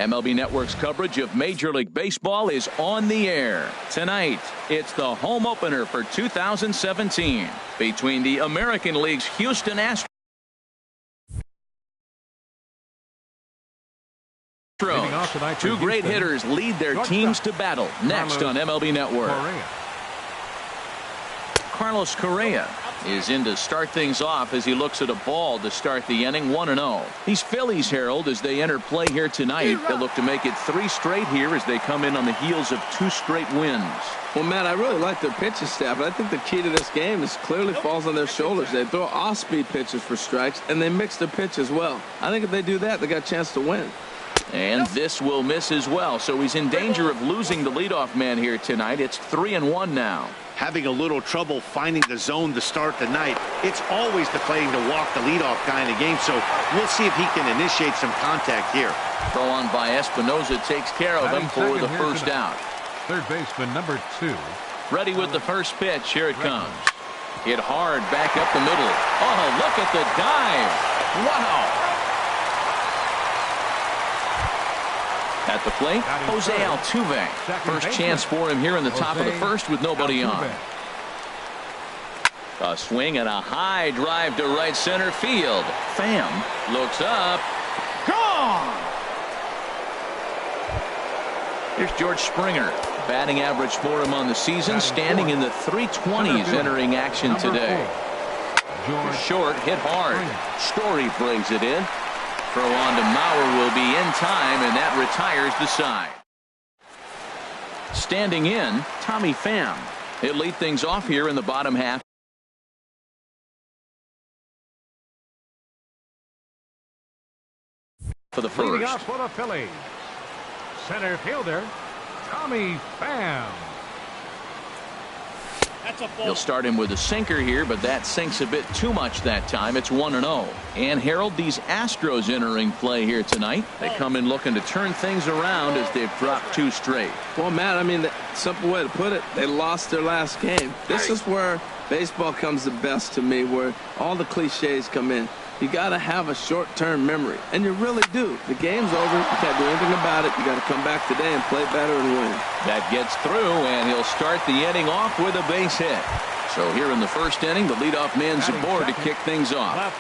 MLB Network's coverage of Major League Baseball is on the air. Tonight, it's the home opener for 2017 between the American League's Houston Astros. Two great hitters lead their teams to battle. Next on MLB Network. Carlos Correa is in to start things off as he looks at a ball to start the inning. 1-0. These Phillies, Harold, as they enter play here tonight, they'll look to make it 3 straight here as they come in on the heels of 2 straight wins. Well, Matt, I really like their pitching staff, but I think the key to this game is clearly falls on their shoulders. They throw off-speed pitches for strikes, and they mix their pitch as well. I think if they do that, they got a chance to win. And this will miss as well, so he's in danger of losing the leadoff man here tonight. It's 3-1 now. Having a little trouble finding the zone to start the night. It's always deflating to walk the leadoff guy in the game, so we'll see if he can initiate some contact here. Throw on by Espinosa takes care of him for the first out. Third baseman number 2. Ready with the first pitch. Here it comes. Hit hard back up the middle. Oh, look at the dive. Wow. At the plate, Jose Altuve. First chance for him here in the top of the first with nobody on. A swing and a high drive to right center field. Pham looks up. Gone! Here's George Springer. Batting average for him on the season, standing in the 320s entering action today. Short, hit hard. Story brings it in. Throw on to Mauer will be in time, and that retires the side. Standing in, Tommy Pham. He'll lead things off here in the bottom half. For the first. Leading off for the Phillies, center fielder Tommy Pham. He'll start him with a sinker here, but that sinks a bit too much that time. It's 1-0. And Harold, these Astros entering play here tonight. They come in looking to turn things around as they've dropped 2 straight. Well, Matt, I mean, the simple way to put it, they lost their last game. This is where baseball comes the best to me, where all the cliches come in. You got to have a short-term memory, and you really do. The game's over. You can't do anything about it. You got to come back today and play better and win. That gets through, and he'll start the inning off with a base hit. So here in the first inning, the leadoff man's aboard to kick things off.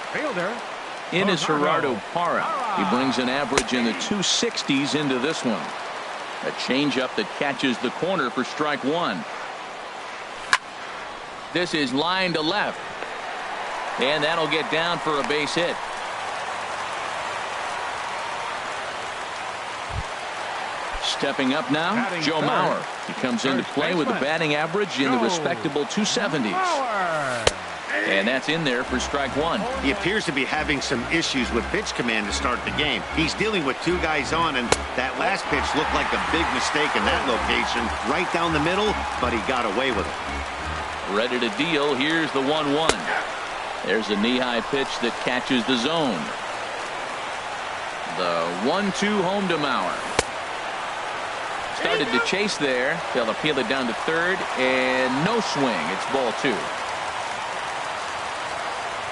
In is Gerardo Parra. He brings an average in the 260s into this one. A changeup that catches the corner for strike 1. This is line to left. And that'll get down for a base hit. Stepping up now, Joe Mauer. He comes into play with a batting average in the respectable 270s. And that's in there for strike 1. He appears to be having some issues with pitch command to start the game. He's dealing with 2 guys on, and that last pitch looked like a big mistake in that location. Right down the middle, but he got away with it. Ready to deal. Here's the 1-1. There's a knee-high pitch that catches the zone. The 1-2 home to Mauer. Started to chase there. They'll appeal it down to third, and no swing. It's ball 2.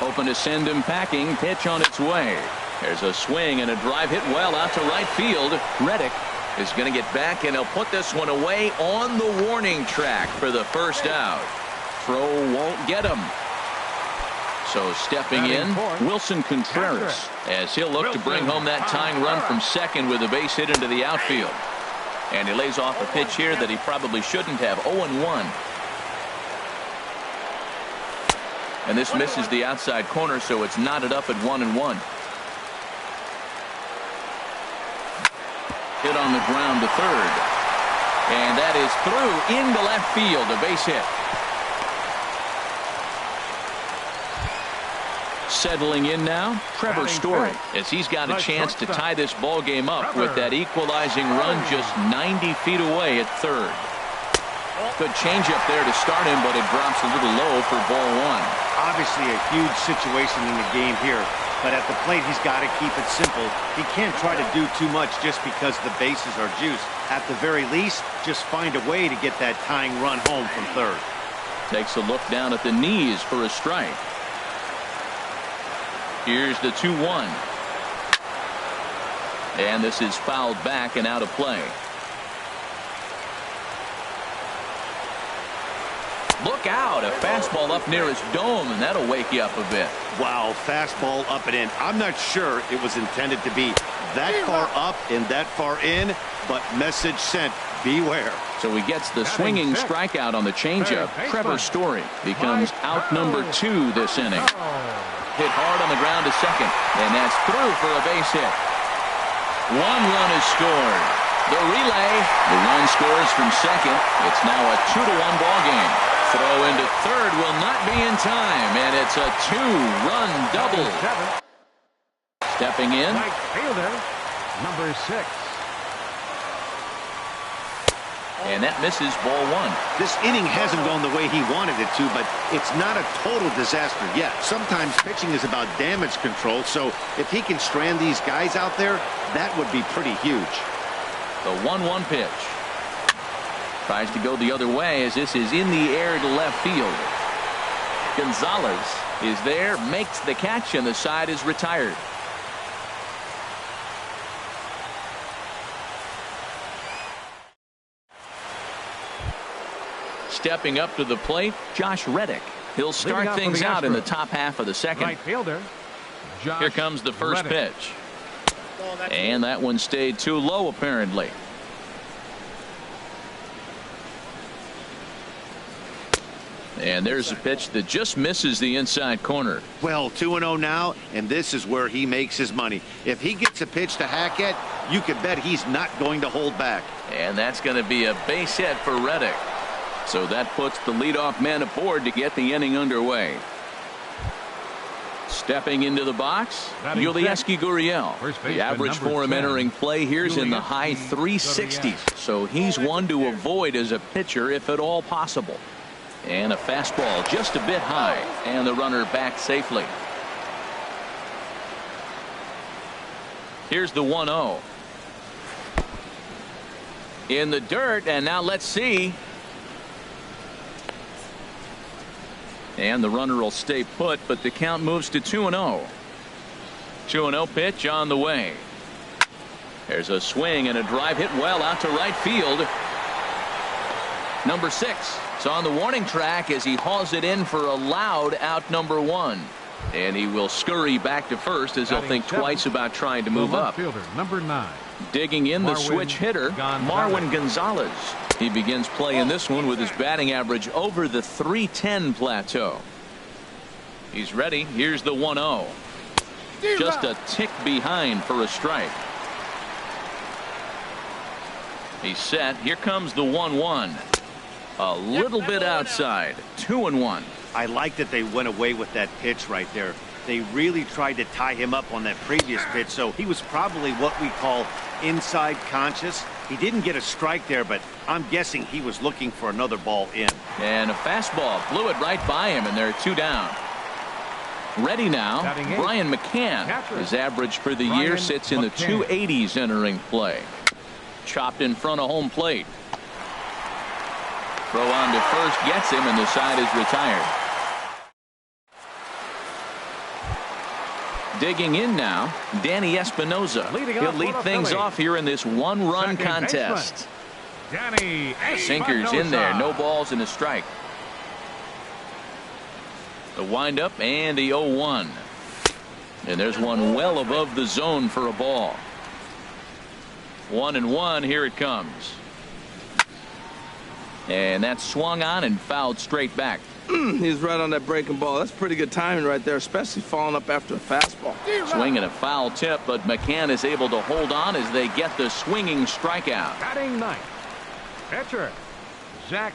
Hoping to send him packing. Pitch on its way. There's a swing and a drive hit well out to right field. Reddick is going to get back, and he'll put this one away on the warning track for the first out. Throw won't get him. So stepping in, Wilson Contreras, as he'll look to bring home that tying run from second with a base hit into the outfield. And he lays off a pitch here that he probably shouldn't have. 0-1. And this misses the outside corner, so it's knotted up at 1-1. Hit on the ground to third. And that is through into left field, a base hit. Settling in now, Trevor Story, as he's got a chance to tie this ball game up with that equalizing run just 90 feet away at third. Good changeup there to start him, but it drops a little low for ball 1. Obviously a huge situation in the game here, but at the plate he's got to keep it simple. He can't try to do too much just because the bases are juiced. At the very least, just find a way to get that tying run home from third. Takes a look down at the knees for a strike. Here's the 2-1. And this is fouled back and out of play. Look out, a fastball up near his dome, and that'll wake you up a bit. Wow, fastball up and in. I'm not sure it was intended to be that far up and that far in, but message sent, beware. So he gets the swinging strikeout on the changeup. Trevor Story becomes out number 2 this inning. Hit hard on the ground to second, and that's through for a base hit. 1 run is scored. The relay, the run scores from second. It's now a 2-1 ball game. Throw into third will not be in time, and it's a 2-run double. Stepping in. Right fielder, number 6. And that misses ball 1. This inning hasn't gone the way he wanted it to, but it's not a total disaster yet. Sometimes pitching is about damage control, so if he can strand these guys out there, that would be pretty huge. The 1-1 pitch. Tries to go the other way as this is in the air to left field. Gonzalez is there, makes the catch, and the side is retired. Stepping up to the plate, Josh Reddick. He'll start things out in the top half of the second. Right fielder, Josh Here comes the first Reddick. pitch. And that one stayed too low, apparently. And there's a pitch that just misses the inside corner. Well, 2-0 now, and this is where he makes his money. If he gets a pitch to hack at, you can bet he's not going to hold back. And that's going to be a base hit for Reddick. So that puts the leadoff man aboard to get the inning underway. Stepping into the box, Yulieski Gurriel. The average for him entering play here is in the high 360s. So he's one to avoid as a pitcher if at all possible. And a fastball just a bit high, and the runner back safely. Here's the 1-0. In the dirt, and now let's see. And the runner will stay put, but the count moves to 2-0. 2-0 pitch on the way. There's a swing and a drive hit well out to right field. Number 6 is on the warning track as he hauls it in for a loud out number 1. And he will scurry back to first as he'll think twice about trying to move up. Fielder, number 9. Digging in the switch hitter, Marwin Gonzalez. He begins playing this one with his batting average over the 310 plateau. He's ready. Here's the 1-0. Just a tick behind for a strike. He's set. Here comes the 1-1. A little bit outside. 2-1. I like that they went away with that pitch right there. They really tried to tie him up on that previous pitch, so he was probably what we call inside conscious. He didn't get a strike there, but I'm guessing he was looking for another ball in. And a fastball blew it right by him, and they're 2 down. Ready now, Brian McCann. His average for the year sits in the 280s entering play. Chopped in front of home plate. Throw on to first gets him, and the side is retired. Digging in now, Danny Espinoza. He'll lead things off here in this 1-run contest. Danny Sinker's in there, no balls and a strike. The windup and the 0-1. And there's one well above the zone for a ball. 1-1, here it comes. And that's swung on and fouled straight back. He's right on that breaking ball. That's pretty good timing right there, especially following up after a fastball. Swinging a foul tip, but McCann is able to hold on as they get the swinging strikeout. Batting ninth, pitcher Zach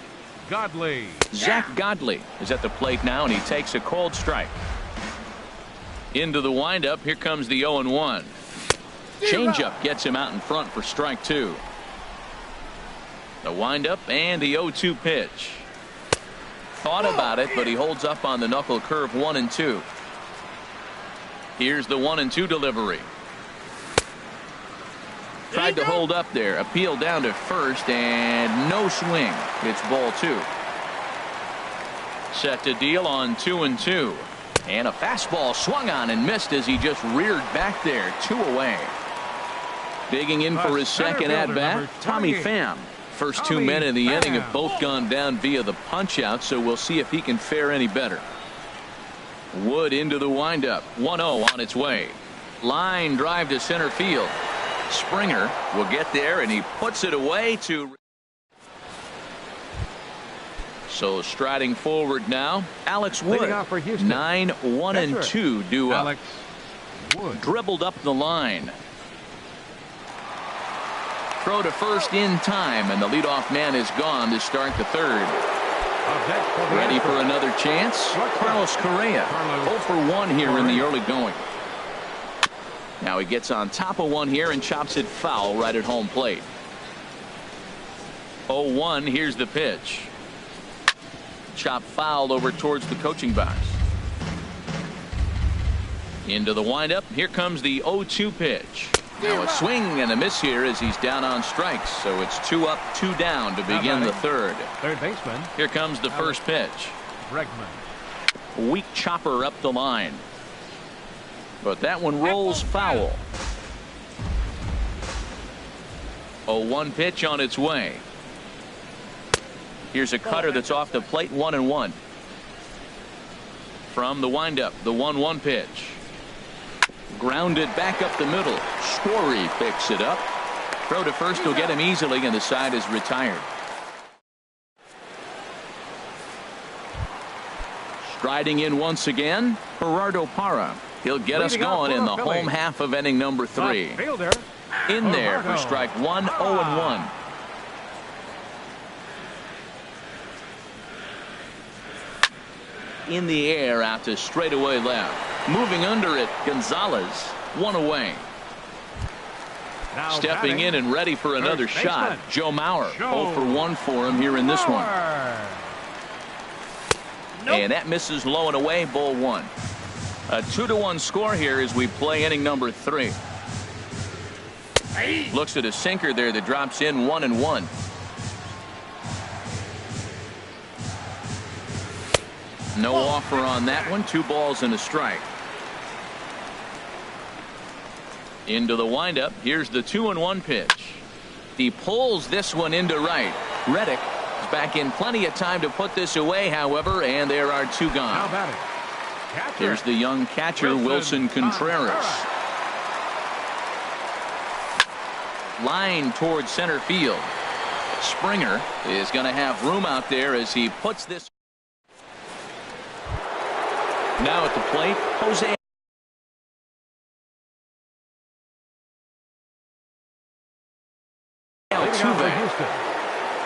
Godley. Zach Godley is at the plate now, and he takes a cold strike. Into the windup, here comes the 0-1. Changeup gets him out in front for strike 2. The windup and the 0-2 pitch. Thought about it, but he holds up on the knuckle curve 1 and 2. Here's the 1 and 2 delivery. Tried to hold up there. Appeal down to first, and no swing. It's ball 2. Set to deal on 2 and 2. And a fastball swung on and missed as he just reared back there. 2 away. Digging in for his second at-bat, Tommy Pham. First two men in the inning have both gone down via the punch-out, so we'll see if he can fare any better. Wood into the windup. 1-0 on its way. Line drive to center field. Springer will get there, and he puts it away to... So striding forward now, Alex Wood. 9-1-2 due up. Alex Wood. Dribbled up the line. Throw to first in time, and the leadoff man is gone to start the third. Ready for another chance? Carlos Correa. 0 for 1 here in the early going. Now he gets on top of one here and chops it foul right at home plate. 0-1. Here's the pitch. Chop fouled over towards the coaching box. Into the windup. Here comes the 0-2 pitch. Now a swing and a miss here as he's down on strikes. So it's 2 up, 2 down to begin the third. Third baseman. Here comes the first pitch. Bregman. Weak chopper up the line. But that one rolls foul. 0-1 pitch on its way. Here's a cutter that's off the plate. 1-1. From the windup, the 1-1 pitch. Grounded back up the middle. Story picks it up. Throw to first will get him easily, and the side is retired. Striding in once again, Gerardo Parra. He'll get us going in the home half of inning number 3. In there for strike 1, 0-1. In the air out to straightaway left. Moving under it, Gonzalez. 1 away. Now stepping in and ready for another shot, Joe Mauer. 0 for 1 for him here in this one. And that misses low and away, ball 1. A 2-1 score here as we play inning number 3. Looks at a sinker there that drops in 1-1. No offer on that one. 2 balls and a strike. Into the windup. Here's the 2-1 pitch. He pulls this one into right. Reddick is back in plenty of time to put this away, however, and there are 2 gone. How about it? Here's the young catcher, Wilson Contreras. Line towards center field. Springer is going to have room out there as he puts this. Now at the plate, Jose.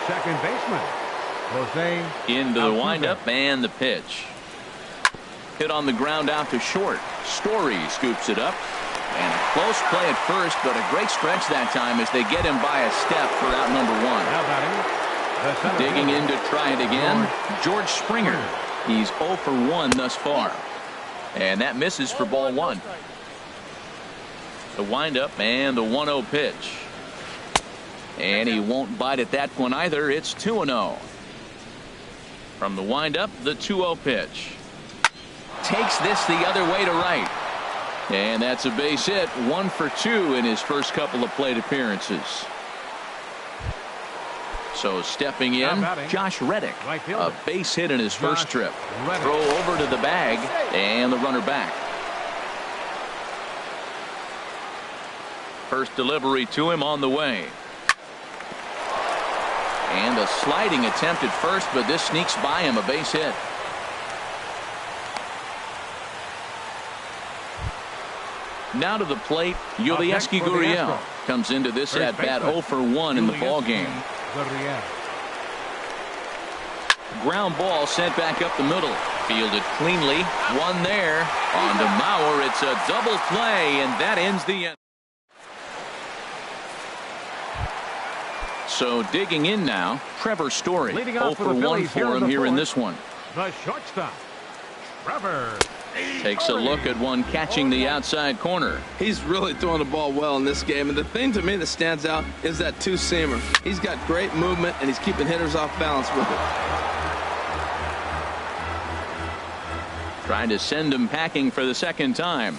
Second baseman, Jose. Into the windup and the pitch. Hit on the ground out to short. Story scoops it up. And a close play at first, but a great stretch that time as they get him by a step for out number 1. Digging in to try it again, George Springer. He's 0 for 1 thus far. And that misses for ball 1. The windup and the 1-0 pitch. And he won't bite at that one either. It's 2-0. From the windup, the 2-0 pitch. Takes this the other way to right. And that's a base hit. 1 for 2 in his first couple of plate appearances. So stepping in, Josh Reddick. A base hit in his first trip. Throw over to the bag and the runner back. First delivery to him on the way. And a sliding attempt at first, but this sneaks by him, a base hit. Now to the plate, Yulieski Gurriel comes into this at bat 0 for 1 in the ball game. Ground ball sent back up the middle. Fielded cleanly. One there. On to Mauer. It's a double play, and that ends the end. So digging in now, Trevor Story. 0 for 1 for him here in this one. The shortstop, Trevor. Takes a look at one catching the outside corner. He's really throwing the ball well in this game, and the thing to me that stands out is that 2-seamer. He's got great movement, and he's keeping hitters off balance with it. Trying to send him packing for the second time.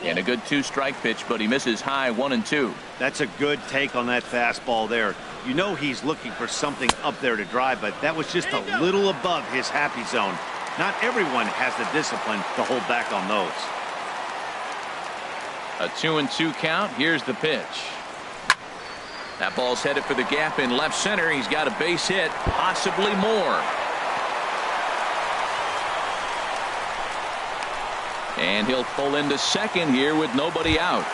And a good two-strike pitch, but he misses high 1-2. That's a good take on that fastball there. You know he's looking for something up there to drive, but that was just a little above his happy zone. Not everyone has the discipline to hold back on those. A 2-2 count. Here's the pitch. That ball's headed for the gap in left center. He's got a base hit, possibly more. And he'll pull into second here with nobody out.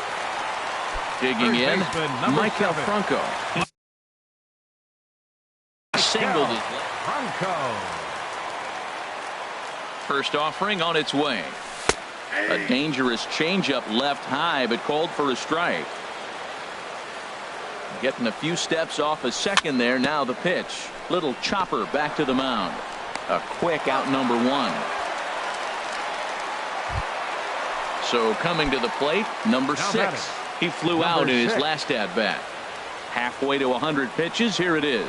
Digging in, Michael Franco. Singled it. Franco. First offering on its way. A dangerous changeup left high, but called for a strike. Getting a few steps off a second there. Now the pitch. Little chopper back to the mound. A quick out number one. So coming to the plate, number 6. He flew out in his last at bat. Halfway to 100 pitches. Here it is.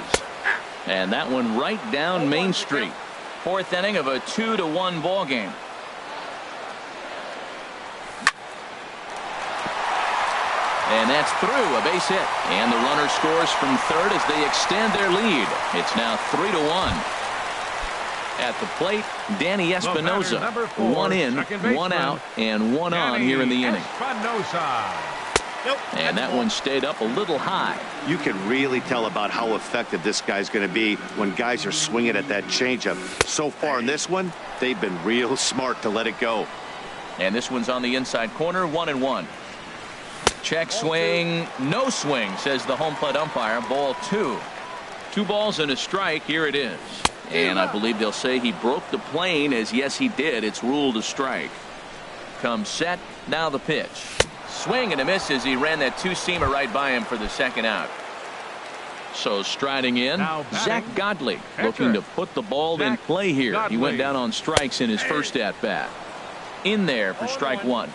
And that one right down Main Street. Fourth inning of a 2-1 ball game. And that's through, a base hit. And the runner scores from third as they extend their lead. It's now 3-1. At the plate, Danny Espinosa. 1 in, 1 out, and 1 on here in the inning. And that one stayed up a little high. You can really tell about how effective this guy's going to be when guys are swinging at that changeup. So far in this one, they've been real smart to let it go. And this one's on the inside corner, 1-1. Check swing, no swing, says the home plate umpire. Ball 2. 2 balls and a strike. Here it is. And I believe they'll say he broke the plane, as yes he did. It's ruled a strike. Comes set. Now the pitch. Swing and a miss as he ran that two-seamer right by him for the second out. So striding in, Zach Godley looking to put the ball in play here. He went down on strikes in his first at-bat. In there for strike 1.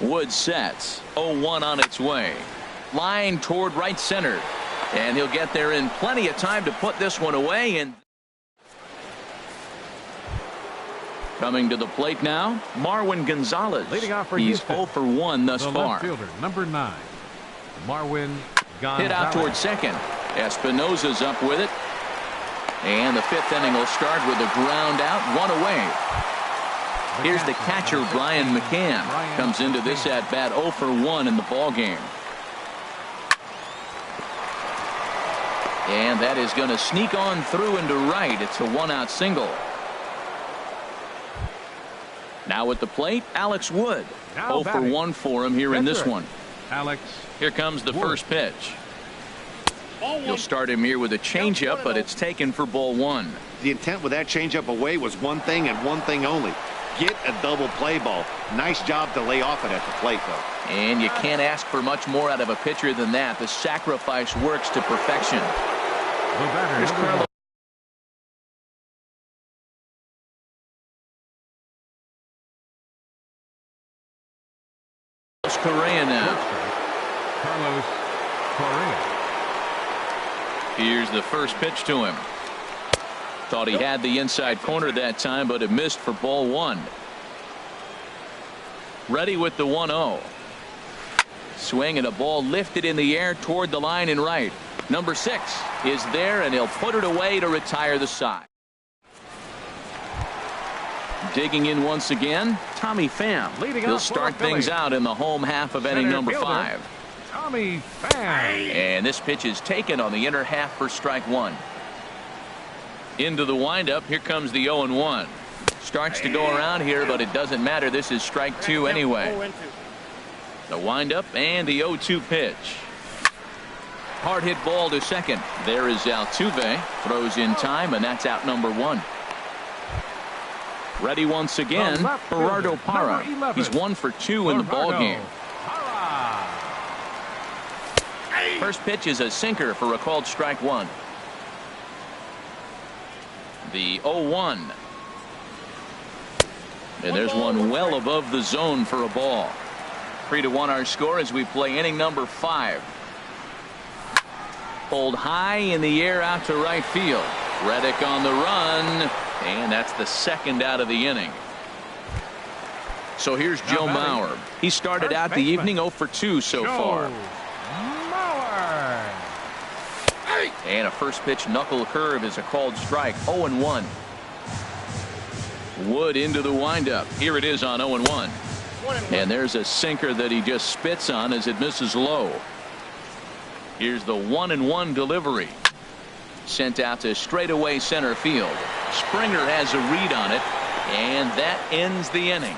Wood sets. 0-1 on its way. Line toward right center. And he'll get there in plenty of time to put this one away. And coming to the plate now, Marwin Gonzalez. Leading off for He's Houston, 0 for 1 thus the far. left fielder, number 9, Marwin Gonzalez. Hit out towards second. Espinosa's up with it. And the 5th inning will start with a ground out, 1 away. Here's the catcher, Brian McCann. Comes into this at bat 0 for 1 in the ball game. And that is going to sneak on through into right. It's a 1-out single. Now at the plate, Alex Wood. 0 for 1 for him here in this one. Alex. Here comes the first pitch. You'll start him here with a changeup, but it's taken for ball 1. The intent with that changeup away was one thing and one thing only. Get a double play ball. Nice job to lay off it at the plate, though. And you can't ask for much more out of a pitcher than that. The sacrifice works to perfection. Here's Carlos Correa now. Carlos Correa. Here's the first pitch to him. Thought he had the inside corner that time, but it missed for ball 1. Ready with the 1-0. Swing and a ball lifted in the air toward the line and right. Number 6 is there, and he'll put it away to retire the side. Digging in once again, Tommy Pham. He'll start things out in the home half of inning number 5. Tommy Pham. And this pitch is taken on the inner half for strike 1. Into the windup. Here comes the 0-1. Starts to go around here, but it doesn't matter. This is strike 2 anyway. The windup and the 0-2 pitch. Hard hit ball to second. There is Altuve. Throws in time, and that's out number 1. Ready once again, Gerardo Parra. He's 1 for 2 in the ball game. First pitch is a sinker for a called strike 1. The 0-1. And there's one well above the zone for a ball. 3-1 our score as we play inning number 5. Pulled high in the air out to right field. Reddick on the run, and that's the second out of the inning. So here's Joe Mauer. He started out the evening 0 for 2 so far. And a first pitch knuckle curve is a called strike. 0-1. Wood into the windup. Here it is on 0-1. And there's a sinker that he just spits on as it misses low. Here's the 1-1 delivery. Sent out to straightaway center field. Springer has a read on it, and that ends the inning.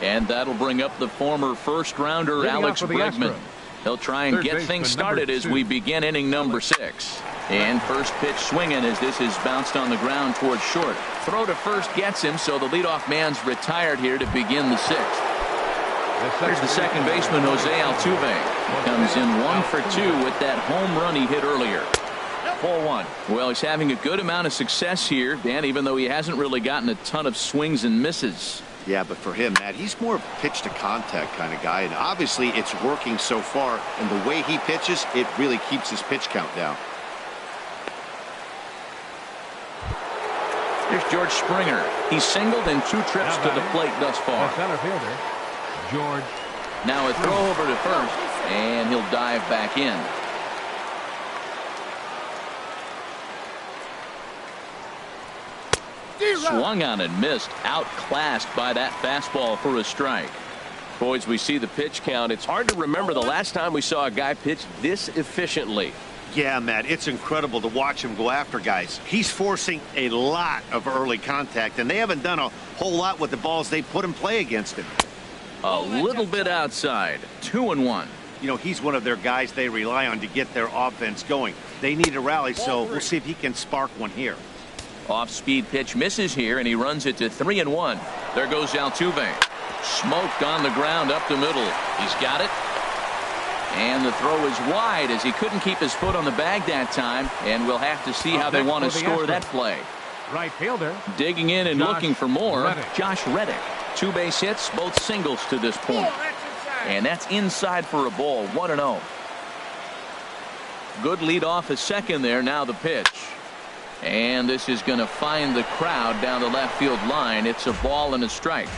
And that'll bring up the former first-rounder Alex Bregman. He'll try and get things started as we begin inning number 6. And first pitch swinging as this is bounced on the ground towards short. Throw to first gets him, so the leadoff man's retired here to begin the 6th. Here's the second baseman, Jose Altuve. Comes in 1 for 2 with that home run he hit earlier. 4-1. Well, he's having a good amount of success here, Dan, even though he hasn't really gotten a ton of swings and misses. Yeah, but for him, Matt, he's more of a pitch to contact kind of guy, and obviously it's working so far, and the way he pitches, it really keeps his pitch count down. Here's George Springer. He's singled in 2 trips to the plate thus far. Center fielder, George. Now a throw over to first, and he'll dive back in. Swung on and missed. Outclassed by that fastball for a strike. Boys, we see the pitch count. It's hard to remember the last time we saw a guy pitch this efficiently. Yeah, Matt, it's incredible to watch him go after guys. He's forcing a lot of early contact, and they haven't done a whole lot with the balls they put in play against him. A little bit outside. 2-1. You know, he's one of their guys they rely on to get their offense going. They need a rally, so we'll see if he can spark one here. Off-speed pitch misses here, and he runs it to 3-1. There goes Altuve. Smoked on the ground up the middle. He's got it. And the throw is wide as he couldn't keep his foot on the bag that time, and we'll have to see how they want to score that play. Right fielder. Digging in and looking for more, Reddick. Josh Reddick. 2 base hits, both singles to this point. And that's inside for a ball. 1-0. Good lead off a second there. Now the pitch. And this is going to find the crowd down the left field line. It's a ball and a strike.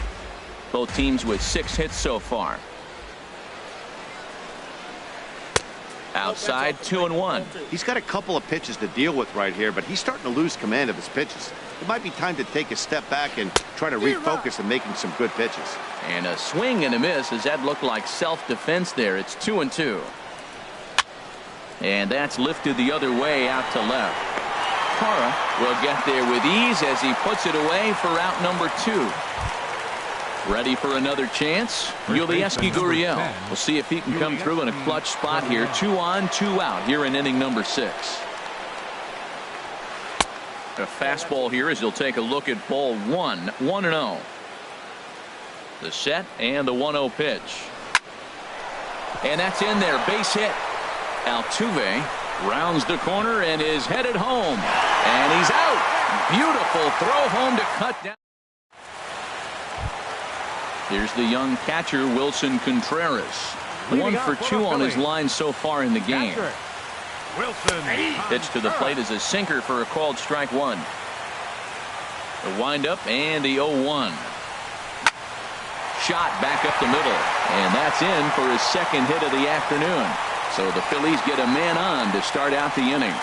Both teams with 6 hits so far. Outside, 2-1. He's got a couple of pitches to deal with right here, but he's starting to lose command of his pitches. It might be time to take a step back and try to refocus on making some good pitches. And a swing and a miss as that looked like self-defense there. It's 2-2. And that's lifted the other way out to left. Parra will get there with ease as he puts it away for out number 2. Ready for another chance? Yulieski Gurriel. We'll see if he can come through in a clutch spot here. 2 on, 2 out here in inning number 6. A fastball here as he'll take a look at ball 1. 1-0. The set and the 1-0 pitch. And that's in there. Base hit. Altuve rounds the corner and is headed home. And he's out. Beautiful throw home to cut down. Here's the young catcher, Wilson Contreras. 1 for 2 on his line so far in the game. Wilson. Pitch to the plate is a sinker for a called strike 1. The windup and the 0-1. Shot back up the middle. And that's in for his second hit of the afternoon. So the Phillies get a man on to start out the inning.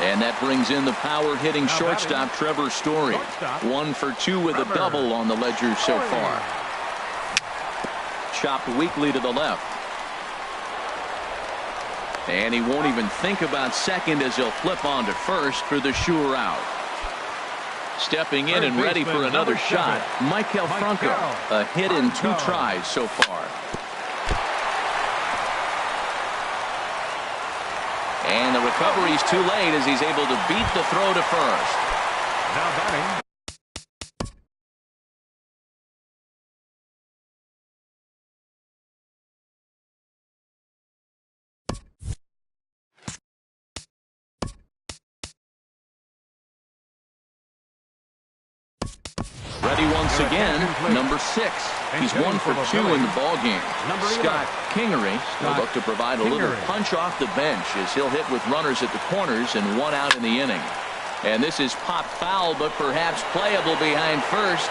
And that brings in the power-hitting shortstop, Trevor Story. 1 for 2 with a double on the ledger so far. Chopped weakly to the left. And he won't even think about second as he'll flip on to first for the sure out. Stepping in and ready for another shot, Maikel Franco. A hit in 2 tries so far. And the recovery's too late as he's able to beat the throw to first. Now batting. Ready once again, number 6. He's 1 for 2 in the ballgame. Scott Kingery will look to provide a little punch off the bench as he'll hit with runners at the corners and 1 out in the inning. And this is popped foul, but perhaps playable behind first.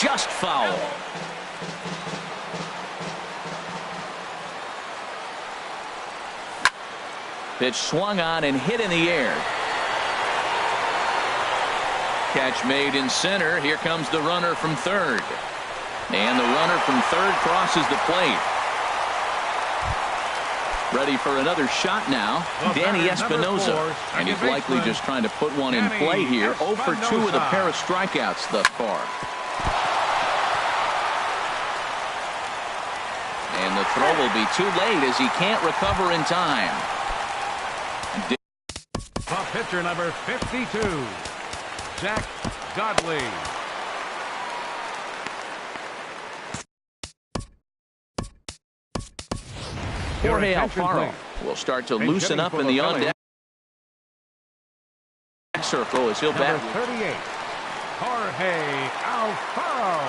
Just foul. Pitch swung on and hit in the air. Catch made in center. Here comes the runner from third. And the runner from third crosses the plate. Ready for another shot now, Danny Espinosa. And he's likely just trying to put one in play here. 0 for 2 with a pair of strikeouts thus far. And the throw will be too late as he can't recover in time. The pitcher, number 52, Jack Godley. Jorge Alfaro will start to loosen up in the on-deck circle as he'll bat. 38, Jorge Alfaro.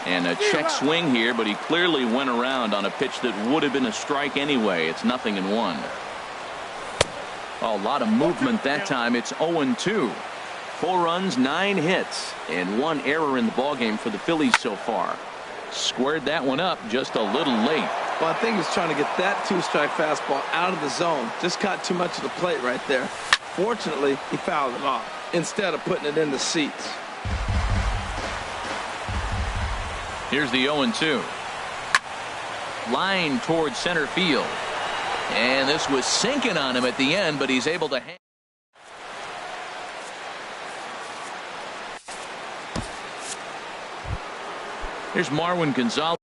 And a check swing here, but he clearly went around on a pitch that would have been a strike anyway. It's 0-1. A lot of movement that time. It's 0-2. 4 runs, 9 hits, and 1 error in the ballgame for the Phillies so far. Squared that one up just a little late. Well, I think he's trying to get that 2-strike fastball out of the zone. Just caught too much of the plate right there. Fortunately, he fouled it off instead of putting it in the seats. Here's the 0-2. Line towards center field. And this was sinking on him at the end, but he's able to hang. Here's Marwin Gonzalez.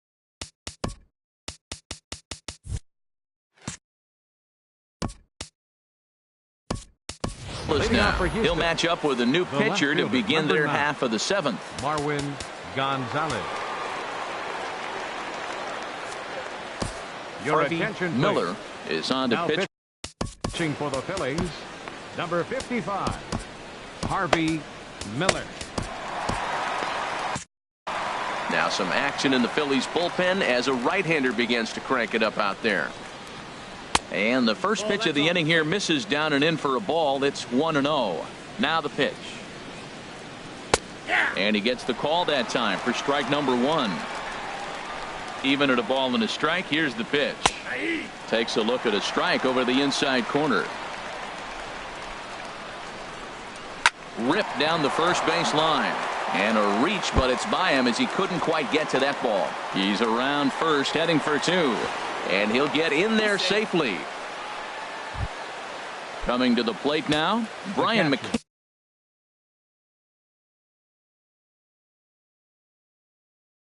Now, he'll match up with a new pitcher to begin their half of the 7th. Marwin Gonzalez. Your Harvey attention, Miller is on to now pitch. Pitching for the Phillies, number 55, Harvey Miller. Now some action in the Phillies bullpen as a right-hander begins to crank it up out there. And the first pitch of the inning here misses down and in for a ball. It's 1-0. Now the pitch. And he gets the call that time for strike number 1. Even at a ball and a strike, here's the pitch. Takes a look at a strike over the inside corner. Ripped down the first base line. And a reach, but it's by him as he couldn't quite get to that ball. He's around first, heading for 2. And he'll get in there safely. Coming to the plate now, Brian McCann.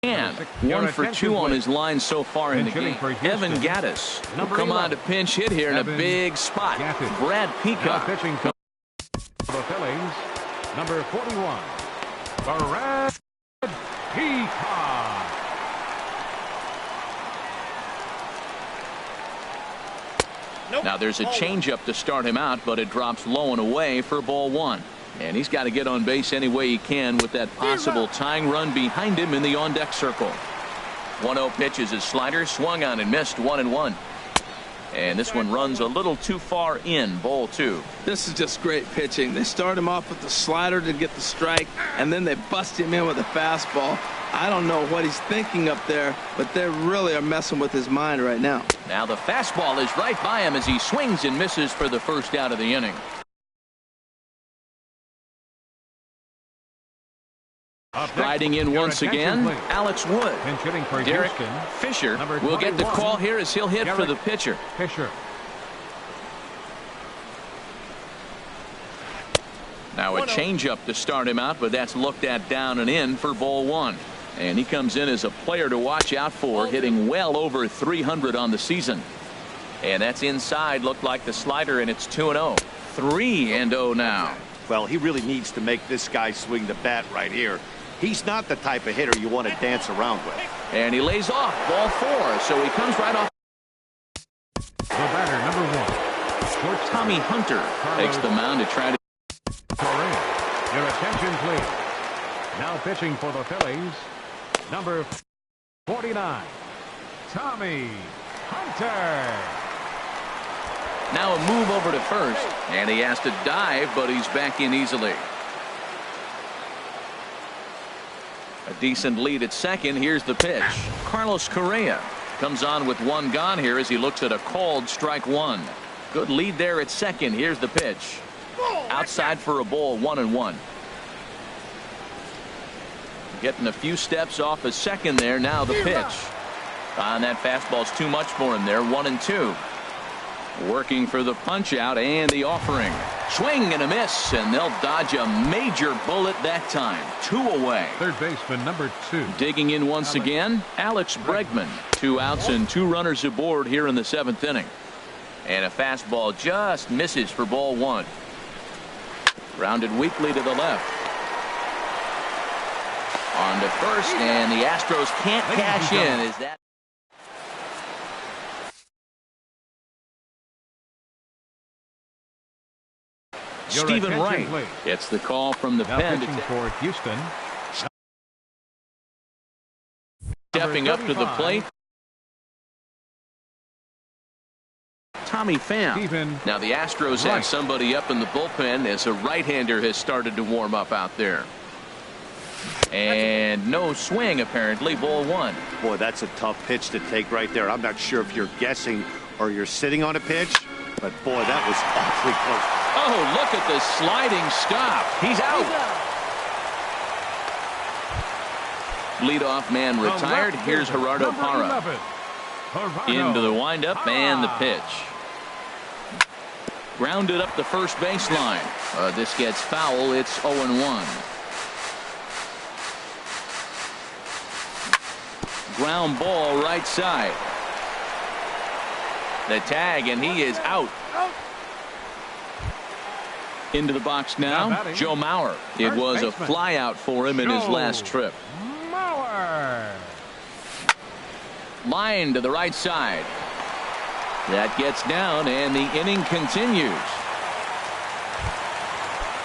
And 1 for 2 on his line so far in the game. Evan Gattis will come on to pinch hit here in a big spot. Brad Peacock. Pitching for the Phillies, number 41, Brad Peacock. Now there's a changeup to start him out, but it drops low and away for ball 1. And he's got to get on base any way he can with that possible tying run behind him in the on-deck circle. 1-0 pitch is his slider, swung on and missed, 1-1. And this one runs a little too far in, ball 2. This is just great pitching. They start him off with the slider to get the strike, and then they bust him in with a fastball. I don't know what he's thinking up there, but they really are messing with his mind right now. Now the fastball is right by him as he swings and misses for the first out of the inning. Riding in once again, Alex Wood. Derek Fisher will get the call here as he'll hit for the pitcher. Now a changeup to start him out, but that's looked at down and in for ball 1. And he comes in as a player to watch out for, hitting well over 300 on the season. And that's inside, looked like the slider, and it's 2-0. 3-0 now. Well, he really needs to make this guy swing the bat right here. He's not the type of hitter you want to dance around with. And he lays off ball 4, so he comes right off. The batter, number 1, Tommy Hunter takes the mound to try to. Your attention, please. Now pitching for the Phillies, number 49, Tommy Hunter. Now a move over to first, and he has to dive, but he's back in easily. A decent lead at second. Here's the pitch. Carlos Correa comes on with one gone here as he looks at a called strike one. Good lead there at second. Here's the pitch. Outside for a ball, 1-1. Getting a few steps off a second there. Now the pitch. And that fastball's too much for him there. 1-2. Working for the punch out and the offering. Swing and a miss, and they'll dodge a major bullet that time. 2 away. Third baseman number 2. Digging in once again, Alex Bregman. 2 outs and 2 runners aboard here in the 7th inning. And a fastball just misses for ball 1. Grounded weakly to the left. On to first, and the Astros can't cash in. Is that Stephen Wright gets the call from the pen. For Houston. Stepping up to the plate. Tommy Pham. Now the Astros have somebody up in the bullpen as a right-hander has started to warm up out there. And no swing apparently. Ball 1. Boy, that's a tough pitch to take right there. I'm not sure if you're guessing or you're sitting on a pitch, but boy, that was awfully close. Oh, look at the sliding stop. He's out. Leadoff man retired. Here's Gerardo Parra. Into the windup and the pitch. Grounded up the first baseline. This gets foul. It's 0-1. Ground ball right side. The tag, and he is out. Into the box now, Joe Mauer. It was a fly out for him in his last trip. Line to the right side. That gets down, and the inning continues.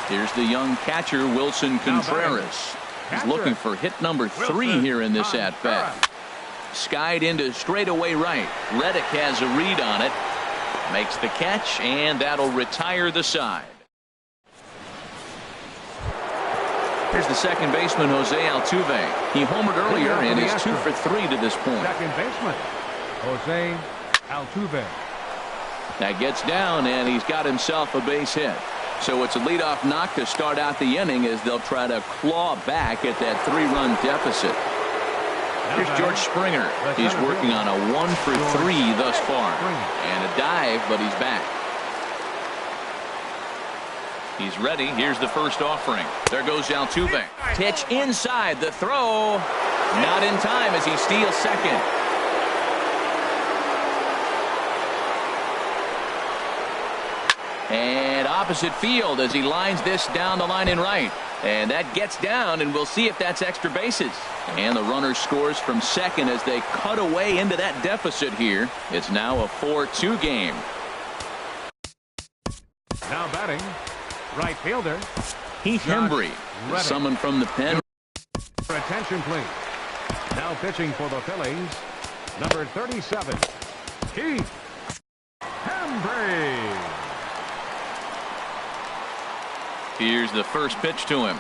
Here's the young catcher, Wilson Contreras. He's looking for hit number 3 here in this at-bat. Skied into straightaway right. Reddick has a read on it. Makes the catch, and that'll retire the side. Here's the second baseman, Jose Altuve. He homered earlier and is 2 for 3 to this point. Second baseman, Jose Altuve. That gets down, and he's got himself a base hit. So it's a leadoff knock to start out the inning as they'll try to claw back at that 3-run deficit. Here's George Springer. He's working on a 1 for 3 thus far. And a dive, but he's back. He's ready. Here's the first offering. There goes Altuve. Pitch inside. The throw. Not in time as he steals second. And opposite field as he lines this down the line in right. And that gets down, and we'll see if that's extra bases. And the runner scores from second as they cut away into that deficit here. It's now a 4-2 game. Now batting, right fielder Heath Hembry is summoned from the pen. Attention, please. Now pitching for the Phillies, number 37, Heath Hembry. Here's the first pitch to him.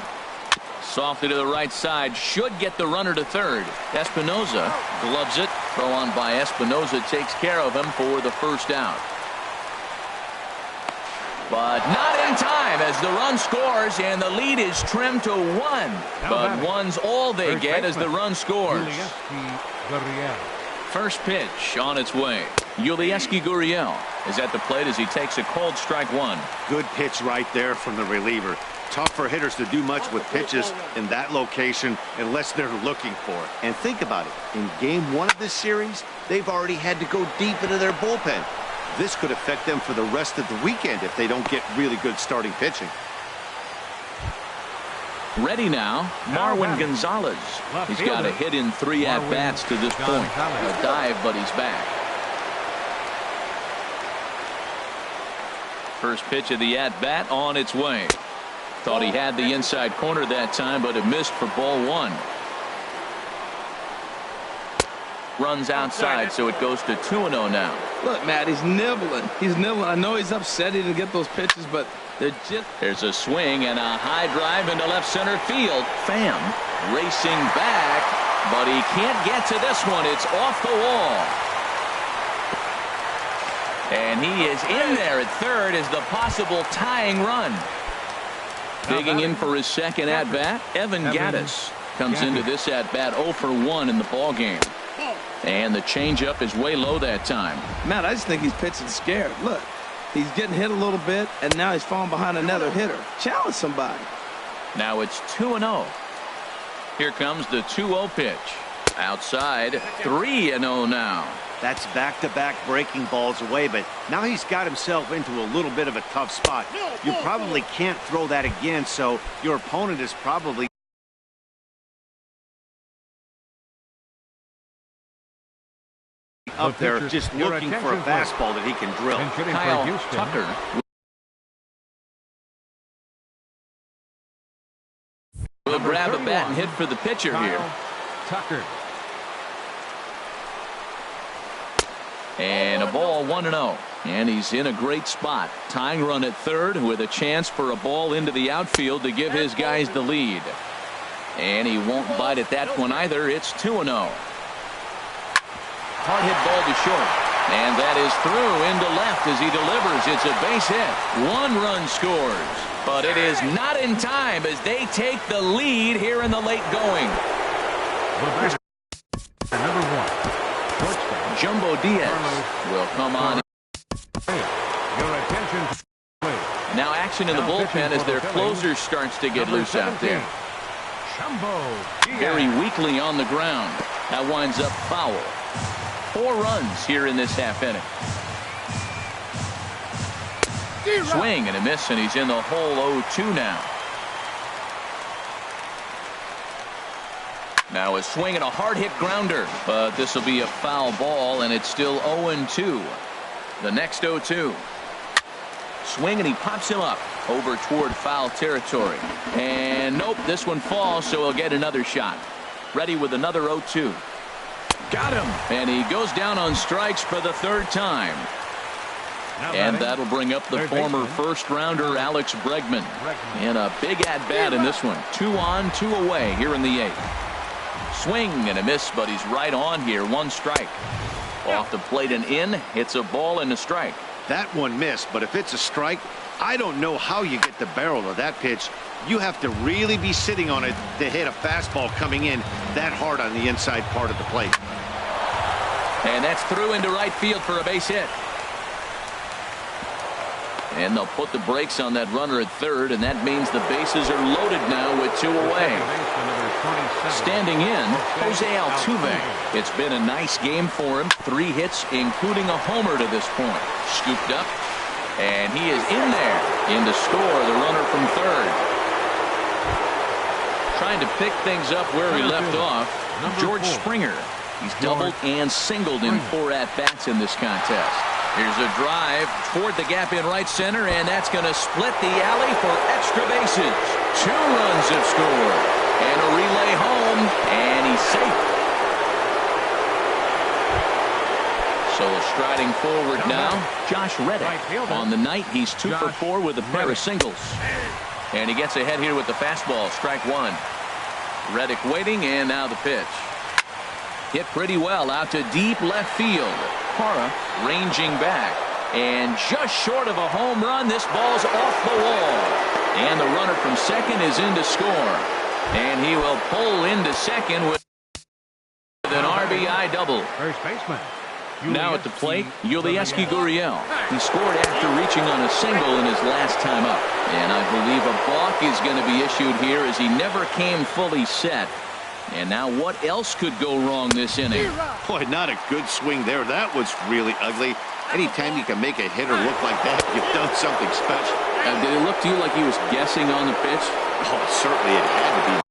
Softly to the right side. Should get the runner to third. Espinoza gloves it. Throw on by Espinoza takes care of him for the first out. But not in time as the run scores and the lead is trimmed to 1. But one's all they get as the run scores. First pitch on its way. Yulieski Gurriel is at the plate as he takes a cold strike 1. Good pitch right there from the reliever. Tough for hitters to do much with pitches in that location unless they're looking for it. And think about it. In game 1 of this series, they've already had to go deep into their bullpen. This could affect them for the rest of the weekend if they don't get really good starting pitching. Ready now, Marwin Gonzalez. He's got a hit in 3 at-bats to this point. A dive, but he's back. First pitch of the at-bat on its way. Thought he had the inside corner that time, but it missed for ball 1. runs outside, so it goes to 2-0 now. Look, Matt, he's nibbling. He's nibbling. I know he's upset he didn't get those pitches, but they're just... There's a swing and a high drive into left center field. Pham racing back, but he can't get to this one. It's off the wall. And he is in there at third as the possible tying run. Digging in for his second at-bat, Evan Gattis comes into this at-bat 0 for 1 in the ballgame. And the changeup is way low that time. Matt, I just think he's pitching scared. Look, he's getting hit a little bit, and now he's falling behind another hitter. Challenge somebody. Now it's 2-0. Here comes the 2-0 pitch. Outside, 3-0 now. That's back-to-back breaking balls away, but now he's got himself into a little bit of a tough spot. You probably can't throw that again, so your opponent is probably up there just looking for a fastball that he can drill. Kyle Tucker will grab a bat and hit for the pitcher here. Tucker. And a ball 1-0. And he's in a great spot. Tying run at third with a chance for a ball into the outfield to give his guys the lead. And he won't bite at that one either. It's 2-0. Hard hit ball to short. And that is through into left as he delivers. It's a base hit. 1 run scores. But it is not in time as they take the lead here in the late going. Number 1. Jumbo Diaz will come on. Your attention. Now action in the bullpen as their closer starts to get loose out there. Very weakly on the ground. That winds up foul. 4 runs here in this half inning. Swing and a miss, and he's in the hole 0-2 now. Now a swing and a hard hit grounder, but this will be a foul ball, and it's still 0-2. The next 0-2. Swing, and he pops him up over toward foul territory. And nope, this one falls, so he'll get another shot. Ready with another 0-2. Got him, and he goes down on strikes for the 3rd time. And that'll bring up the former first-rounder Alex Bregman. And a big at-bat in this one. 2 on, 2 away here in the 8th. Swing and a miss, but he's right on here. 1 strike. Off the plate and in. It's a ball and a strike. That one missed, but if it's a strike, I don't know how you get the barrel of that pitch. You have to really be sitting on it to hit a fastball coming in that hard on the inside part of the plate. And that's through into right field for a base hit. And they'll put the brakes on that runner at third, and that means the bases are loaded now with 2 away. Standing in, Jose Altuve. It's been a nice game for him. 3 hits, including a homer to this point. Scooped up, and he is in there. In to score the runner from third. Trying to pick things up where he left off, George Springer. He's doubled and singled in 4 at-bats in this contest. Here's a drive toward the gap in right center, and that's going to split the alley for extra bases. 2 runs have scored. And a relay home, and he's safe. So striding forward now, Josh Reddick. On the night, he's 2 for 4 with a pair of singles. And he gets ahead here with the fastball, strike 1. Reddick waiting, and now the pitch. Hit pretty well out to deep left field. Parra ranging back, and just short of a home run. This ball's off the wall, and the runner from second is in to score, and he will pull into second with an RBI double. First baseman. Now at the plate, Yulieski Gurriel. He scored after reaching on a single in his last time up, and I believe a balk is going to be issued here as he never came fully set. And now what else could go wrong this inning? Boy, not a good swing there. That was really ugly. Anytime you can make a hitter look like that, you've done something special. Did it look to you like he was guessing on the pitch? Oh, certainly it had to be.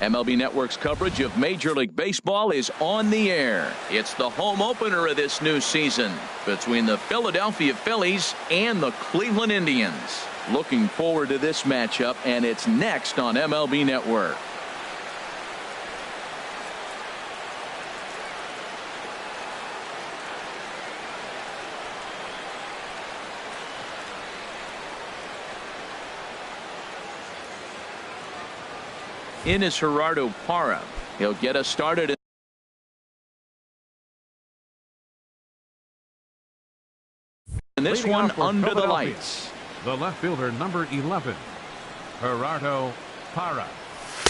MLB Network's coverage of Major League Baseball is on the air. It's the home opener of this new season between the Philadelphia Phillies and the Cleveland Indians. Looking forward to this matchup, and it's next on MLB Network. In is Gerardo Parra. He'll get us started. In this one under the lights. The left fielder, number 11, Gerardo Parra.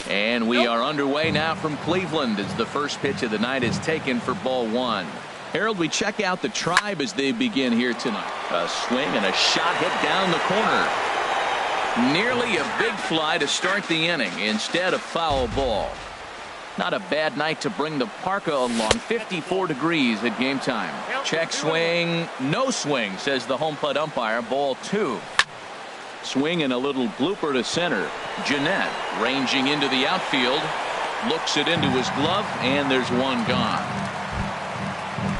And we are underway now from Cleveland as the first pitch of the night is taken for ball one. Harold, we check out the Tribe as they begin here tonight. A swing and a shot hit down the corner. Nearly a big fly to start the inning. Instead, a foul ball. Not a bad night to bring the parka along. 54 degrees at game time. Check swing. No swing, says the home plate umpire. Ball two. Swing and a little blooper to center. Jeanette ranging into the outfield. Looks it into his glove, and there's one gone.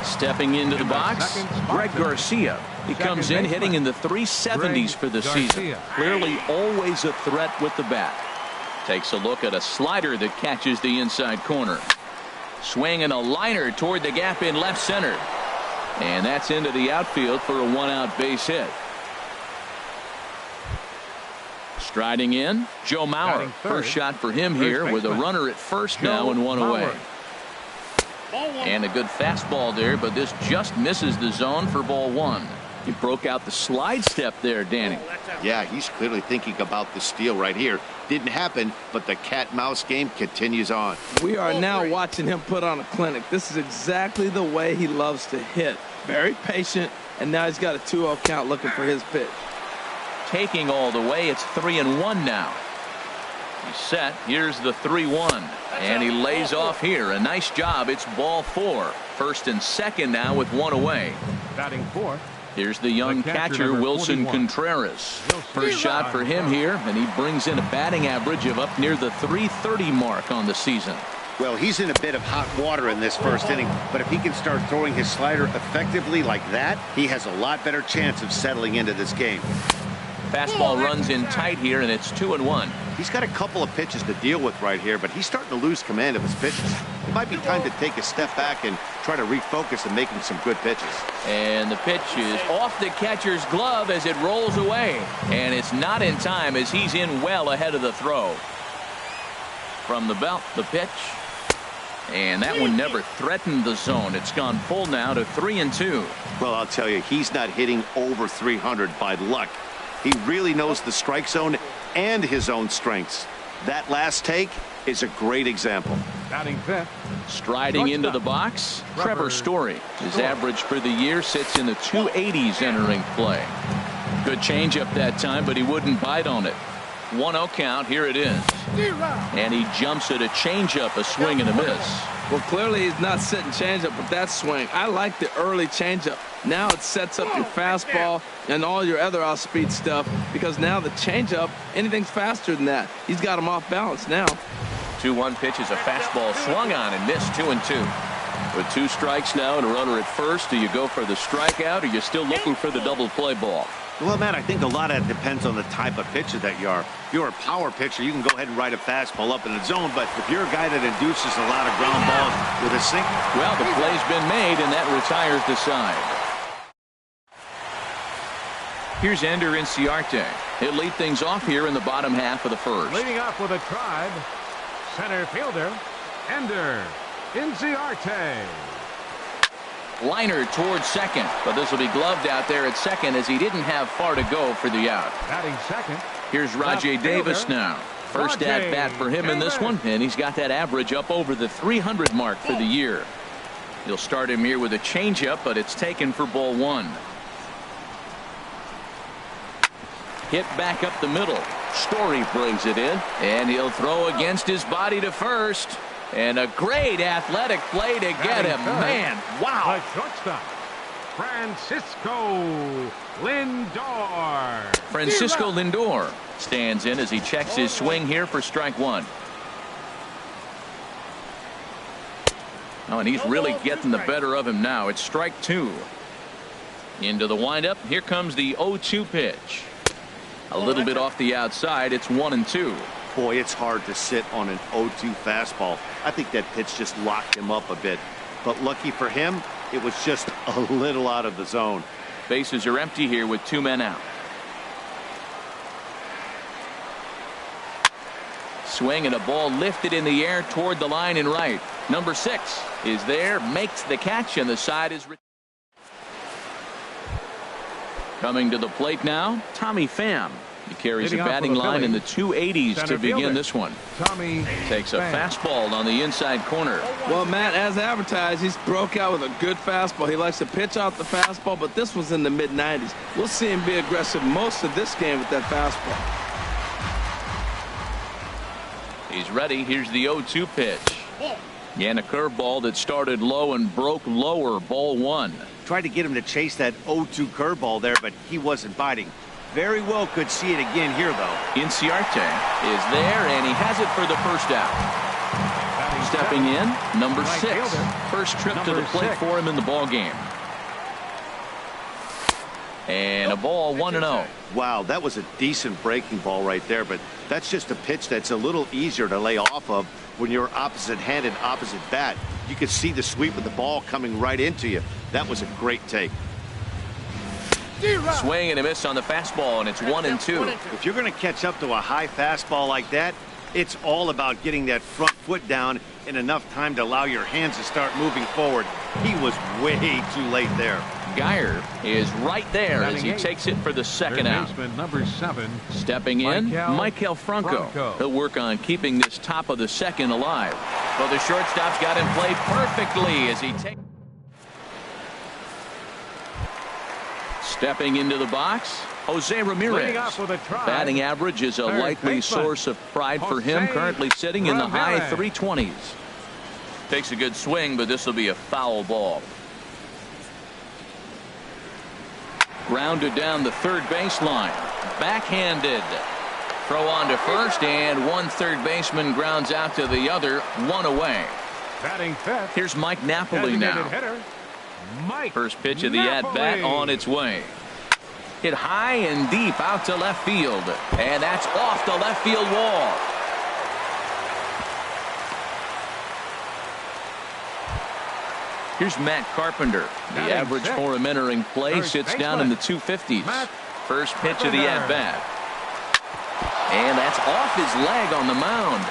Stepping into the box, Greg Garcia. He comes in hitting in the 370s for the season. Clearly always a threat with the bat. Takes a look at a slider that catches the inside corner. Swing and a liner toward the gap in left center. And that's into the outfield for a one-out base hit. Striding in, Joe Mauer. First shot for him here with a runner at first now and one away. And a good fastball there, but this just misses the zone for ball one. He broke out the slide step there, Danny. Yeah, he's clearly thinking about the steal right here. Didn't happen, but the cat-mouse game continues on. We are now watching him put on a clinic. This is exactly the way he loves to hit. Very patient, and now he's got a 2-0 count looking for his pitch. Taking all the way, it's 3-1 now. He's set. Here's the 3-1. And he lays off here. A nice job. It's ball four. First and second now with one away. Batting fourth. Here's the young catcher, Wilson Contreras. First shot for him here, and he brings in a batting average of up near the 330 mark on the season. Well, he's in a bit of hot water in this first inning, but if he can start throwing his slider effectively like that, he has a lot better chance of settling into this game. Fastball runs in tight here, and it's 2-1. He's got a couple of pitches to deal with right here, but he's starting to lose command of his pitches. It might be time to take a step back and try to refocus and make him some good pitches. And the pitch is off the catcher's glove as it rolls away. And it's not in time as he's in well ahead of the throw. From the belt, the pitch. And that one never threatened the zone. It's gone full now to 3-2. Well, I'll tell you, he's not hitting over 300 by luck. He really knows the strike zone and his own strengths. That last take is a great example. Batting fifth. Striding into the box, Trevor Story. His average for the year sits in the 280s entering play. Good changeup that time, but he wouldn't bite on it. 1-0 count. Here it is. And he jumps at a changeup, a swing and a miss. Well, clearly he's not sitting changeup with that swing. I like the early changeup. Now it sets up your fastball and all your other off-speed stuff, because now the changeup, anything's faster than that. He's got him off balance now. 2-1 pitch is a fastball swung on and missed. 2-2. With two strikes now and a runner at first, do you go for the strikeout, or are you still looking for the double play ball? Well, Matt, I think a lot of it depends on the type of pitcher that you are. If you're a power pitcher, you can go ahead and ride a fastball up in the zone, but if you're a guy that induces a lot of ground balls with a sinker. Well, the play's been made, and that retires the side. Here's Ender Inciarte. He'll lead things off here in the bottom half of the first. Leading off with a Tribe, center fielder, Ender Inciarte. Liner towards second, but this will be gloved out there at second as he didn't have far to go for the out. Batting second. Here's Rajay Davis now. First at bat for him in this one, and he's got that average up over the 300 mark for the year. He'll start him here with a changeup, but it's taken for ball one. Hit back up the middle. Story brings it in, and he'll throw against his body to first. And a great athletic play to get him. Man, wow. The shortstop, Francisco Lindor. Francisco Lindor stands in as he checks his swing here for strike one. Oh, and he's really getting the better of him now. It's strike 2. Into the windup. Here comes the 0-2 pitch. A little bit off the outside. It's 1-2. Boy, it's hard to sit on an 0-2 fastball. I think that pitch just locked him up a bit. But lucky for him, it was just a little out of the zone. Bases are empty here with 2 men out. Swing and a ball lifted in the air toward the line and right. Number 6 is there, makes the catch, and the side is coming to the plate now. Tommy Pham. He carries a batting line in the 280s to begin this one. Tommy takes a fastball on the inside corner. Well, Matt, as advertised, he's broke out with a good fastball. He likes to pitch out the fastball, but this was in the mid-90s. We'll see him be aggressive most of this game with that fastball. He's ready. Here's the 0-2 pitch. And a curveball that started low and broke lower. Ball 1. Tried to get him to chase that 0-2 curveball there, but he wasn't biting. Very well could see it again here, though. Inciarte is there, and he has it for the first out. Stepping in, number 6. First trip to the plate for him in the ball game. And a ball 1-0. Wow, that was a decent breaking ball right there, but that's just a pitch that's a little easier to lay off of when you're opposite-handed, opposite bat. You could see the sweep of the ball coming right into you. That was a great take. Swing and a miss on the fastball, and it's 1-2. If you're going to catch up to a high fastball like that, it's all about getting that front foot down in enough time to allow your hands to start moving forward. He was way too late there. Geyer is right there as he takes it for the second out. Number 7. Stepping in, Maikel Franco. He'll work on keeping this top of the second alive. Well, the shortstop's got him played perfectly as he takes. Stepping into the box, Jose Ramirez. Batting average is a likely source of pride for him, currently sitting in the high 320s. Takes a good swing, but this will be a foul ball. Grounded down the third baseline. Backhanded. Throw on to first, and one third baseman grounds out to the other, 1 away. Batting fifth. Here's Mike Napoli now. First pitch of the at-bat on its way. Hit high and deep out to left field. And that's off the left field wall. Here's Matt Carpenter. The average for him entering play sits down in the 250s. First pitch of the at-bat. And that's off his leg on the mound.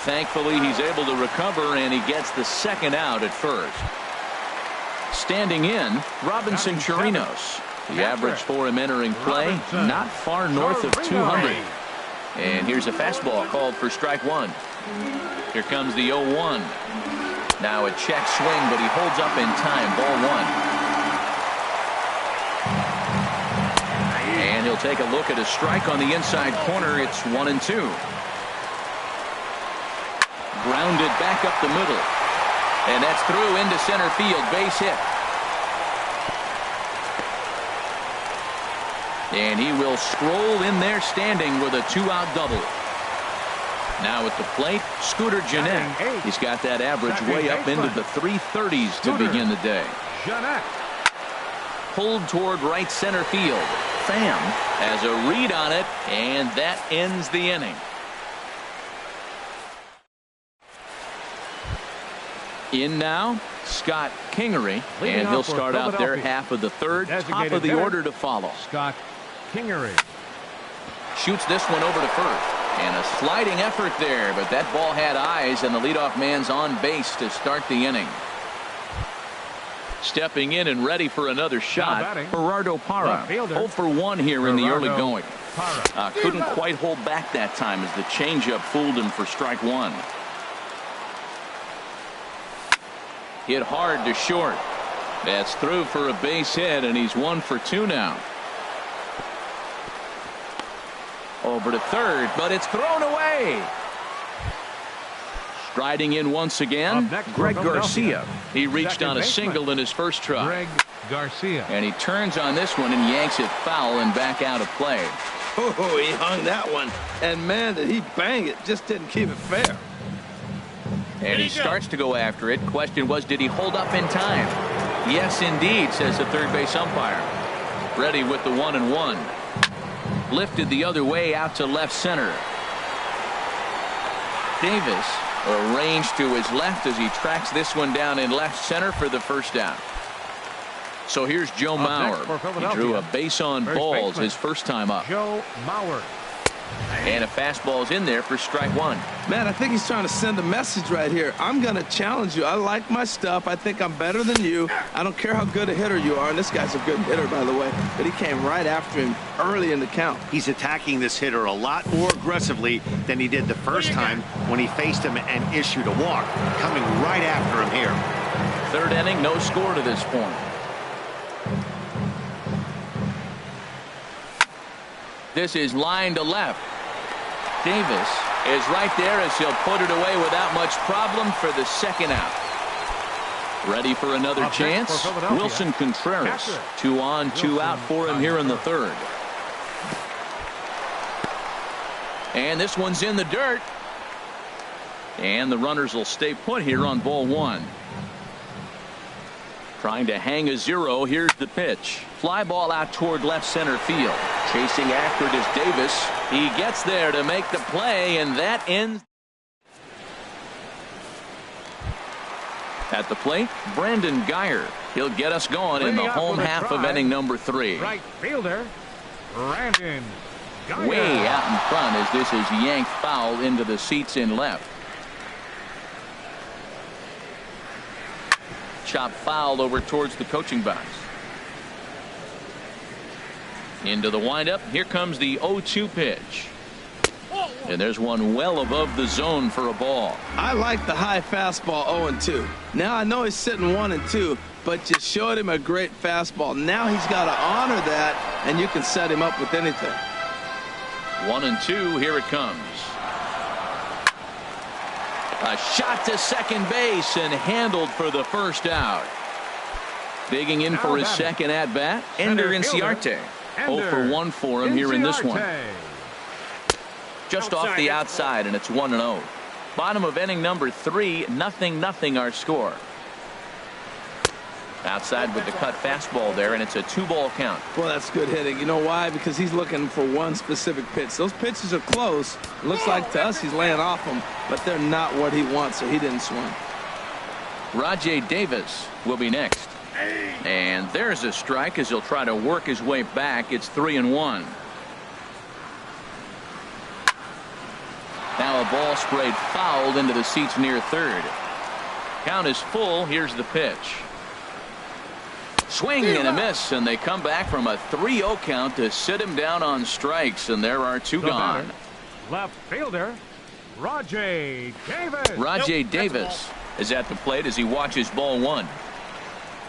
Thankfully, he's able to recover, and he gets the second out at first. Standing in, Robinson Chirinos. The average for him entering play, not far north of 200. And here's a fastball called for strike 1. Here comes the 0-1. Now a check swing, but he holds up in time. Ball 1. And he'll take a look at a strike on the inside corner. It's 1-2. Grounded back up the middle. And that's through into center field. Base hit. And he will scroll in there standing with a 2-out double. Now at the plate, Scooter Gennett. He's got that average way up into the 330s to begin the day. Pulled toward right center field. Pham has a read on it, and that ends the inning. In now, Scott Kingery, and he'll start out there half of the third. Top of the order to follow. Scott Kingery shoots this one over to first. And a sliding effort there, but that ball had eyes, and the leadoff man's on base to start the inning. Stepping in and ready for another shot, Gerardo Parra. 0 for 1 here in the early going. Couldn't quite hold back that time as the changeup fooled him for strike 1. Hit hard to short. That's through for a base hit, and he's 1 for 2 now. Over to third, but it's thrown away. Striding in once again, Greg Garcia. He reached on a single in his first try. Greg Garcia. And he turns on this one and yanks it foul and back out of play. Oh, he hung that one. And man, did he bang it. Just didn't keep it fair. And he starts to go after it. Question was, did he hold up in time? Yes, indeed, says the third base umpire. Ready with the 1-1. Lifted the other way out to left center. Davis arranged to his left as he tracks this one down in left center for the first down. So here's Joe Mauer. He drew a base on balls his first time up. Joe Mauer. And a fastball's in there for strike one. Man, I think he's trying to send a message right here. I'm going to challenge you. I like my stuff. I think I'm better than you. I don't care how good a hitter you are. And this guy's a good hitter, by the way. But he came right after him early in the count. He's attacking this hitter a lot more aggressively than he did the first time when he faced him and issued a walk. Coming right after him here. Third inning, no score to this point. This is line to left. Davis is right there as he'll put it away without much problem for the second out. Ready for another chance? Wilson Contreras. 2 on, 2 out for him here in the third. And this one's in the dirt. And the runners will stay put here on ball one. Trying to hang a 0. Here's the pitch. Fly ball out toward left center field. Chasing after it is Davis. He gets there to make the play, and that ends. At the plate, Brandon Geyer. He'll get us going in the home half of inning number 3. Right fielder, Brandon Geyer. Way out in front as this is yanked foul into the seats in left. Chop foul over towards the coaching box. Into the windup. Here comes the 0-2 pitch. And there's one well above the zone for a ball. I like the high fastball 0-2. Now I know he's sitting 1-2, but you showed him a great fastball. Now he's got to honor that, and you can set him up with anything. 1-2. Here it comes. A shot to second base and handled for the first out. Digging in for his second at bat, Ender Inciarte. 0 for 1 for him here in this one. Just off the outside, and it's 1-0. Bottom of inning number 3, 0-0 our score. Outside with the cut fastball there, and it's a 2-ball count. Well, that's good hitting. You know why? Because he's looking for one specific pitch. Those pitches are close. It looks like to us he's laying off them, but they're not what he wants, so he didn't swing. Rajay Davis will be next. And there's a strike as he'll try to work his way back. It's 3-1. Now a ball sprayed fouled into the seats near third. Count is full. Here's the pitch. Swing and a miss, and they come back from a 3-0 count to sit him down on strikes, and there are 2 gone. Left fielder, Rajay Davis. Rajay Davis is at the plate as he watches ball 1.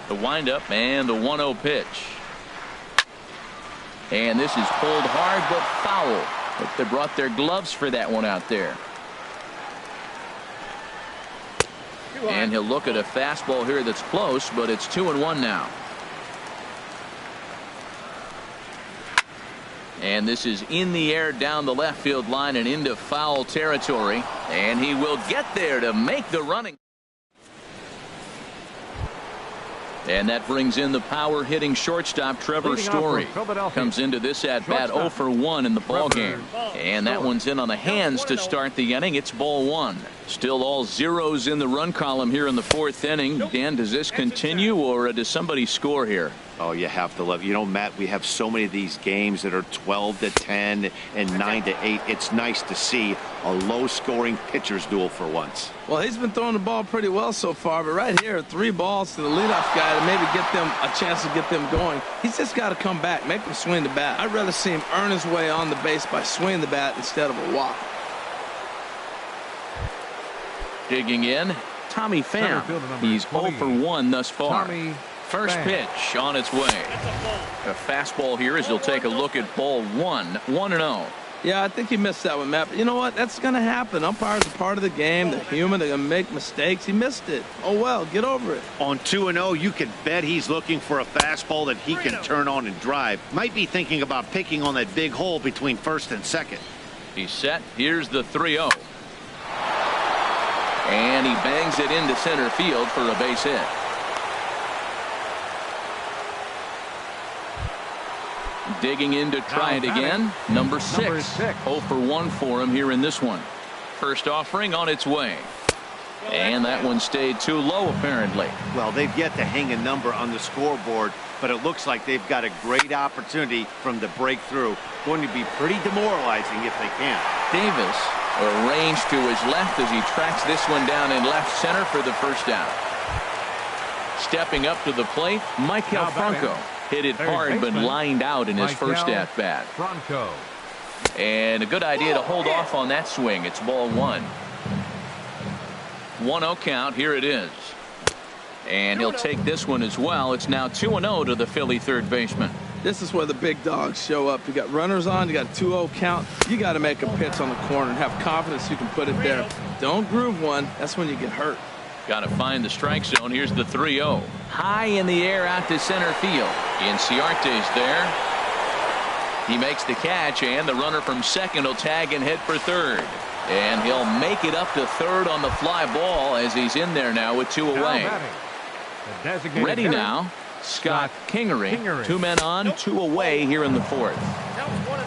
The windup and the 1-0 pitch. And this is pulled hard but foul. But they brought their gloves for that one out there. And he'll look at a fastball here that's close, but it's 2-1 now. And this is in the air down the left field line and into foul territory. And he will get there to make the running. And that brings in the power hitting shortstop Trevor Story. Comes into this at bat 0 for 1 in the ball game. And that one's in on the hands to start the inning. It's ball 1. Still all zeros in the run column here in the 4th inning. Dan, does this continue or does somebody score here? Oh, you have to love. You know, Matt, we have so many of these games that are 12-10 and 9-8. It's nice to see a low-scoring pitcher's duel for once. Well, he's been throwing the ball pretty well so far, but right here, 3 balls to the leadoff guy to maybe get them a chance to get them going. He's just got to come back, make him swing the bat. I'd rather see him earn his way on the base by swinging the bat instead of a walk. Digging in, Tommy Pham. He's 0 for 1 thus far. First pitch on its way. A fastball here as he'll take a look at ball 1. 1-0. Yeah, I think he missed that one, Matt. But you know what? That's going to happen. Umpires are part of the game. They're human. They're going to make mistakes. He missed it. Oh, well, get over it. On 2-0, you can bet he's looking for a fastball that he can turn on and drive. Might be thinking about picking on that big hole between first and second. He's set. Here's the 3-0. And he bangs it into center field for a base hit. Digging in to try it again. Number 6. 0 for 1 for him here in this one. First offering on its way. And that one stayed too low, apparently. Well, they've yet to hang a number on the scoreboard, but it looks like they've got a great opportunity from the breakthrough. Going to be pretty demoralizing if they can. Davis arranged to his left as he tracks this one down in left center for the first down. Stepping up to the plate, Michael Franco. Hit it hard, but lined out in his first at-bat. And a good idea to hold off on that swing. It's ball 1. 1-0 count. Here it is. And he'll take this one as well. It's now 2-0 to the Philly third baseman. This is where the big dogs show up. You got runners on, you got 2-0 count. You got to make a pitch on the corner and have confidence you can put it there. Don't groove one. That's when you get hurt. Got to find the strike zone. Here's the 3-0. High in the air out to center field. Inciarte's there. He makes the catch, and the runner from second will tag and head for third. And he'll make it up to third on the fly ball as he's in there now with 2 away. Ready now, Scott Kingery. 2 men on, 2 away here in the 4th.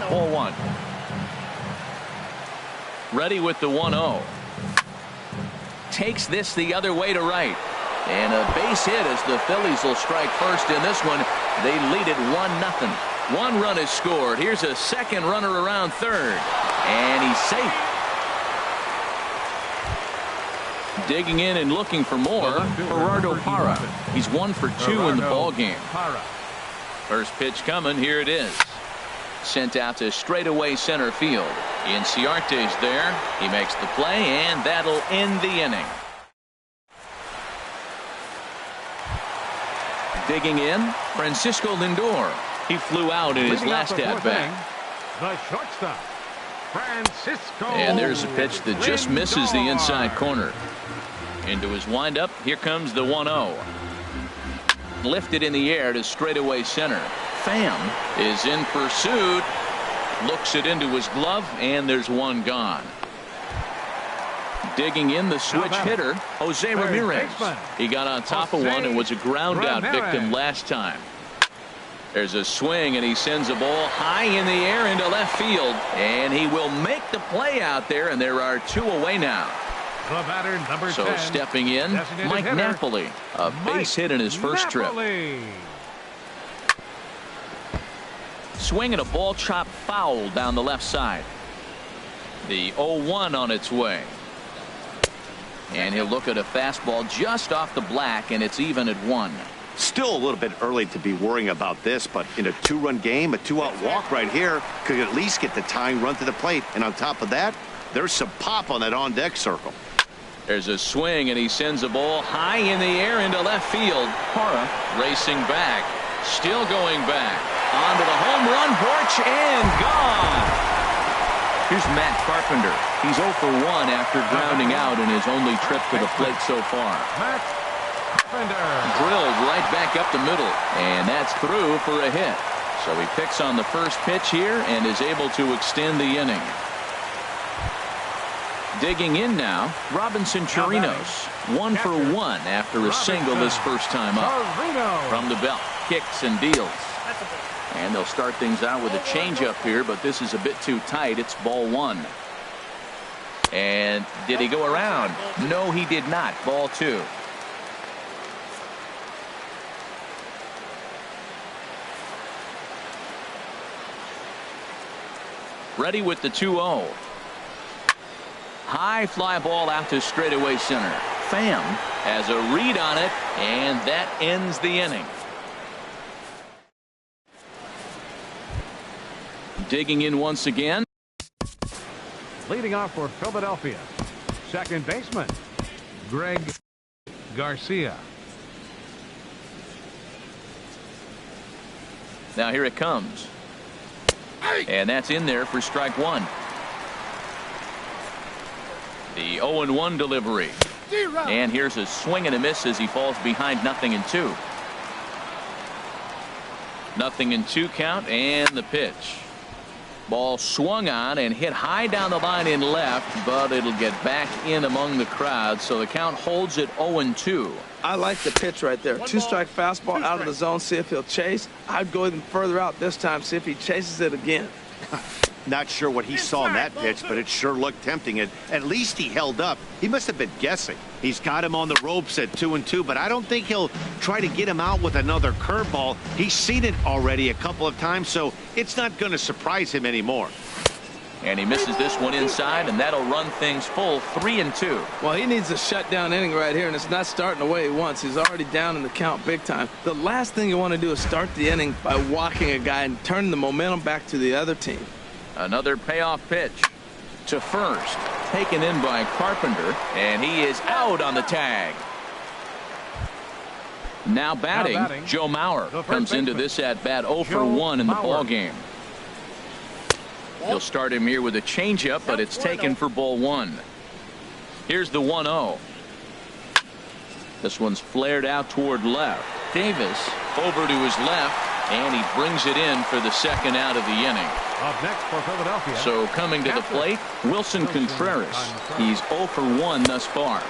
Ball 1. Ready with the 1-0. Takes this the other way to right. And a base hit as the Phillies will strike first in this one. They lead it 1-0. 1 run is scored. Here's a second runner around third. And he's safe. Digging in and looking for more, Gerardo Parra. He's 1 for 2 in the ball game. First pitch coming. Here it is. Sent out to straightaway center field. Inciarte's there. He makes the play, and that'll end the inning. Digging in, Francisco Lindor. He flew out in his last at-bat. The shortstop, Francisco. And there's a pitch that just misses the inside corner. Into his windup. Here comes the 1-0. Lifted in the air to straightaway center. Pham is in pursuit. Looks it into his glove, and there's one gone. Digging in, the switch hitter, Jose Ramirez. He got on top of one and was a ground out victim last time. There's a swing, and he sends a ball high in the air into left field, and he will make the play out there, and there are 2 away now. The batter, number 10, so stepping in, Mike Napoli, a base hit in his first trip. Swinging a ball chopped foul down the left side. The 0-1 on its way. And he'll look at a fastball just off the black, and it's even at 1. Still a little bit early to be worrying about this, but in a 2-run game, a 2-out walk right here could at least get the tying run to the plate. And on top of that, there's some pop on that on-deck circle. There's a swing, and he sends a ball high in the air into left field. Parra racing back. Still going back. Onto the home run porch and gone. Here's Matt Carpenter. He's 0 for 1 after grounding out in his only trip to the plate so far. Matt Carpenter. Drilled right back up the middle, and that's through for a hit. So he picks on the first pitch here and is able to extend the inning. Digging in now, Robinson Chirinos. 1 for 1 after a single his first time up. From the belt, kicks and deals. And they'll start things out with a changeup here, but this is a bit too tight. It's ball 1. And did he go around? No, he did not. Ball 2. Ready with the 2-0. High fly ball out to straightaway center. Pham has a read on it, and that ends the inning. Digging in once again. Leading off for Philadelphia, second baseman, Greg Garcia. Now here it comes. And that's in there for strike 1. The 0-1 delivery. And here's a swing and a miss as he falls behind 0-2. 0-2 count, and the pitch. Ball swung on and hit high down the line in left, but it'll get back in among the crowd, so the count holds at 0-2. I like the pitch right there. Two-strike fastball out of the zone, see if he'll chase. I'd go even further out this time, see if he chases it again. Not sure what he saw in that pitch, but it sure looked tempting. At least he held up. He must have been guessing. He's got him on the ropes at 2-2, but I don't think he'll try to get him out with another curveball. He's seen it already a couple of times, so it's not going to surprise him anymore. And he misses this one inside, and that'll run things full 3-2. Well, he needs a shutdown inning right here, and it's not starting the way he wants. He's already down in the count big time. The last thing you want to do is start the inning by walking a guy and turning the momentum back to the other team. Another payoff pitch to first, taken in by Carpenter, and he is out on the tag. Now batting, Joe Mauer comes into this at bat 0 for 1 in the ball game. He'll start him here with a changeup, but it's taken for ball 1. Here's the 1-0. This one's flared out toward left. Davis over to his left, and he brings it in for the second out of the inning. Up next for Philadelphia. So coming to the plate, Wilson Contreras. He's 0 for 1 thus far.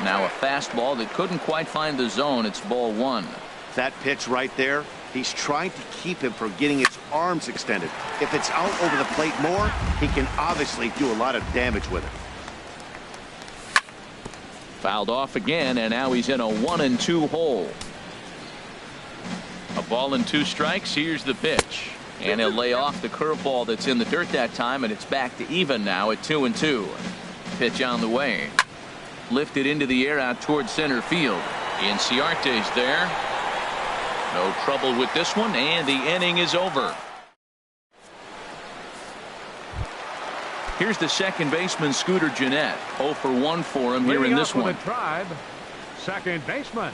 Now a fastball that couldn't quite find the zone. It's ball 1. That pitch right there, he's trying to keep him from getting his arms extended. If it's out over the plate more, he can obviously do a lot of damage with it. Fouled off again, and now he's in a 1-2 hole. A ball and 2 strikes. Here's the pitch. And he'll lay off the curveball that's in the dirt that time, and it's back to even now at 2-2. Pitch on the way. Lifted into the air out toward center field. Inciarte's there. No trouble with this one, and the inning is over. Here's the second baseman, Scooter Gennett. 0 for 1 for him here in this one. Tribe, second baseman.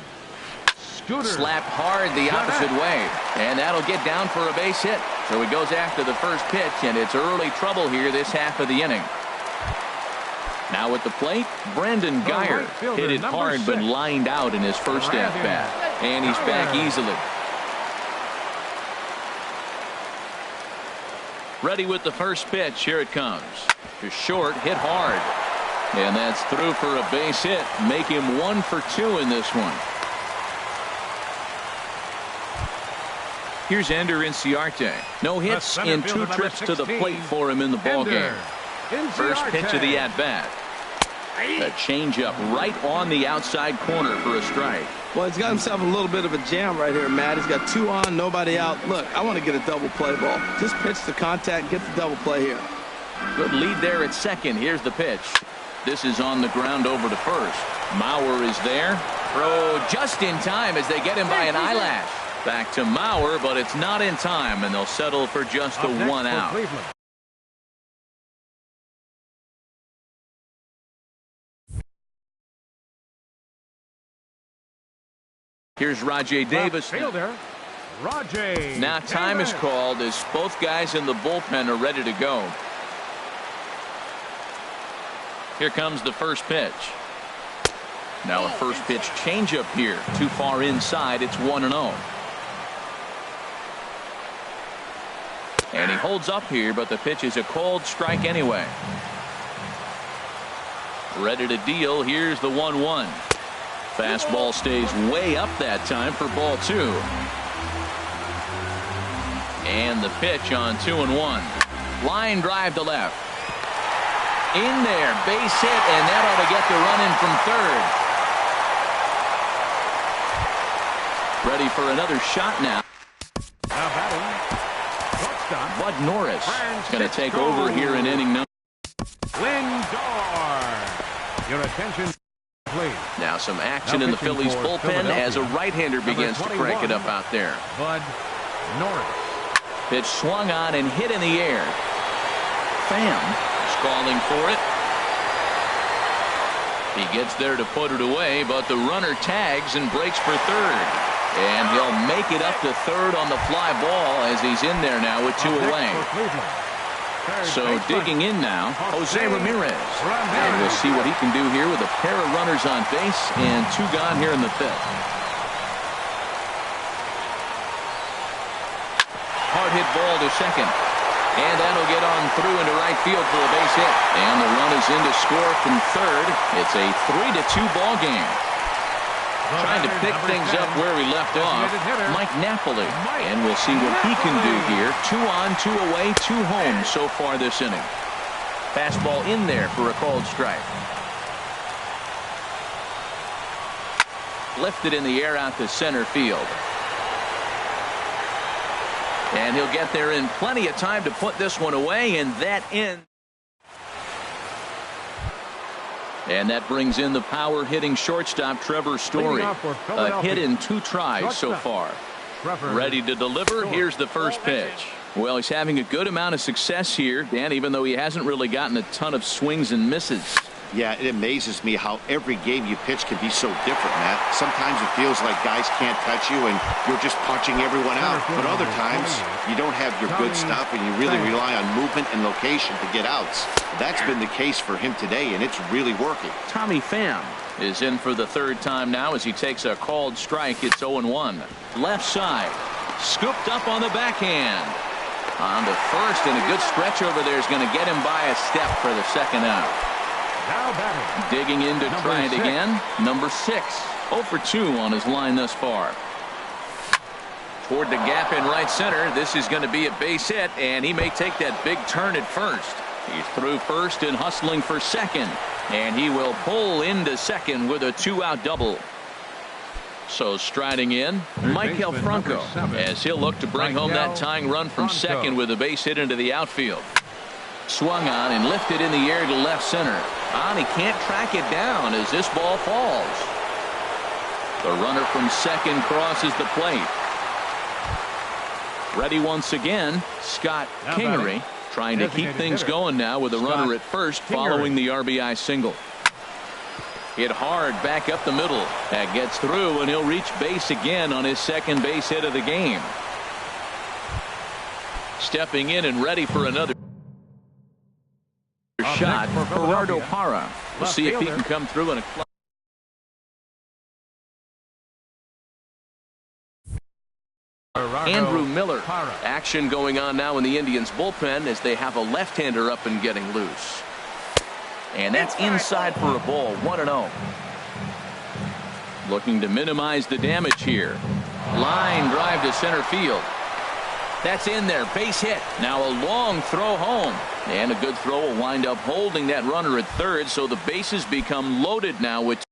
Scooter. Slapped hard the opposite way, and that'll get down for a base hit. So he goes after the first pitch, and it's early trouble here this half of the inning. Now at the plate, Brandon Guyer hit it hard but lined out in his first at-bat, and he's back easily. Ready with the first pitch. Here it comes. To short, hit hard, and that's through for a base hit. Make him 1 for 2 in this one. Here's Ender Inciarte. No hits in 2 trips to the plate for him in the ballgame. First pitch of the at-bat. A changeup right on the outside corner for a strike. Well, he's got himself a little bit of a jam right here, Matt. He's got 2 on, nobody out. Look, I want to get a double play ball. Just pitch the contact, get the double play here. Good lead there at second. Here's the pitch. This is on the ground over to first. Mauer is there. Throw just in time as they get him by an eyelash. Back to Mauer, but it's not in time, and they'll settle for just a 1 out. Here's Rajay Davis. Now time is called as both guys in the bullpen are ready to go. Here comes the first pitch. Now a first pitch changeup here. Too far inside. It's 1-0. And he holds up here, but the pitch is a cold strike anyway. Ready to deal. Here's the 1-1. Fastball stays way up that time for ball 2. And the pitch on 2-1. Line drive to left. In there, base hit, and that ought to get the run in from third. Ready for another shot now. Bud Norris is going to take over here in inning number. Lindor. Your attention, please. Now some action in the Phillies bullpen as a right-hander begins to crank it up out there. Bud Norris. Pitch swung on and hit in the air. Pham is calling for it. He gets there to put it away, but the runner tags and breaks for third. And he'll make it up to third on the fly ball as he's in there now with 2 away. So digging in now, Jose Ramirez. And we'll see what he can do here with a pair of runners on base and 2 gone here in the 5th. Hard hit ball to second. And that'll get on through into right field for a base hit. And the run is in to score from third. It's a 3-2 ball game. Trying to pick things up where we left off, Mike Napoli. And we'll see what he can do here. 2 on, 2 away, 2 home so far this inning. Fastball in there for a called strike. Lifted in the air out to center field. And he'll get there in plenty of time to put this one away, and that ends. And that brings in the power hitting shortstop Trevor Story. A hit in 2 tries so far. Ready to deliver. Here's the first pitch. Well, he's having a good amount of success here, Dan, even though he hasn't really gotten a ton of swings and misses. Yeah, it amazes me how every game you pitch can be so different, Matt. Sometimes it feels like guys can't touch you and you're just punching everyone out. But other times you don't have your good stuff and you really rely on movement and location to get outs. That's been the case for him today, and it's really working. Tommy Pham is in for the 3rd time now as he takes a called strike. It's 0-1. Left side. Scooped up on the backhand. On to first, and a good stretch over there is going to get him by a step for the 2nd out. Now batting. Digging in to try it again. Number 6. 0 for 2 on his line thus far. Toward the gap in right center. This is going to be a base hit, and he may take that big turn at first. He's through first and hustling for second. And he will pull into second with a 2-out double. So striding in, Michael Franco, as he'll look to bring home that tying run from second with a base hit into the outfield. Swung on and lifted in the air to left center. On, he can't track it down as this ball falls. The runner from second crosses the plate. Ready once again, Scott Kingery, trying to keep things going now with a runner at first following the RBI single. Hit hard back up the middle. That gets through, and he'll reach base again on his 2nd base hit of the game. Stepping in and ready for another shot, Gerardo Parra. We'll see if he can come through in a clutch. Andrew Miller. Action going on now in the Indians bullpen as they have a left-hander up and getting loose. And that's inside for a ball. 1-0. Looking to minimize the damage here. Line drive to center field. That's in there. Base hit. Now a long throw home. And a good throw will wind up holding that runner at third, so the bases become loaded now with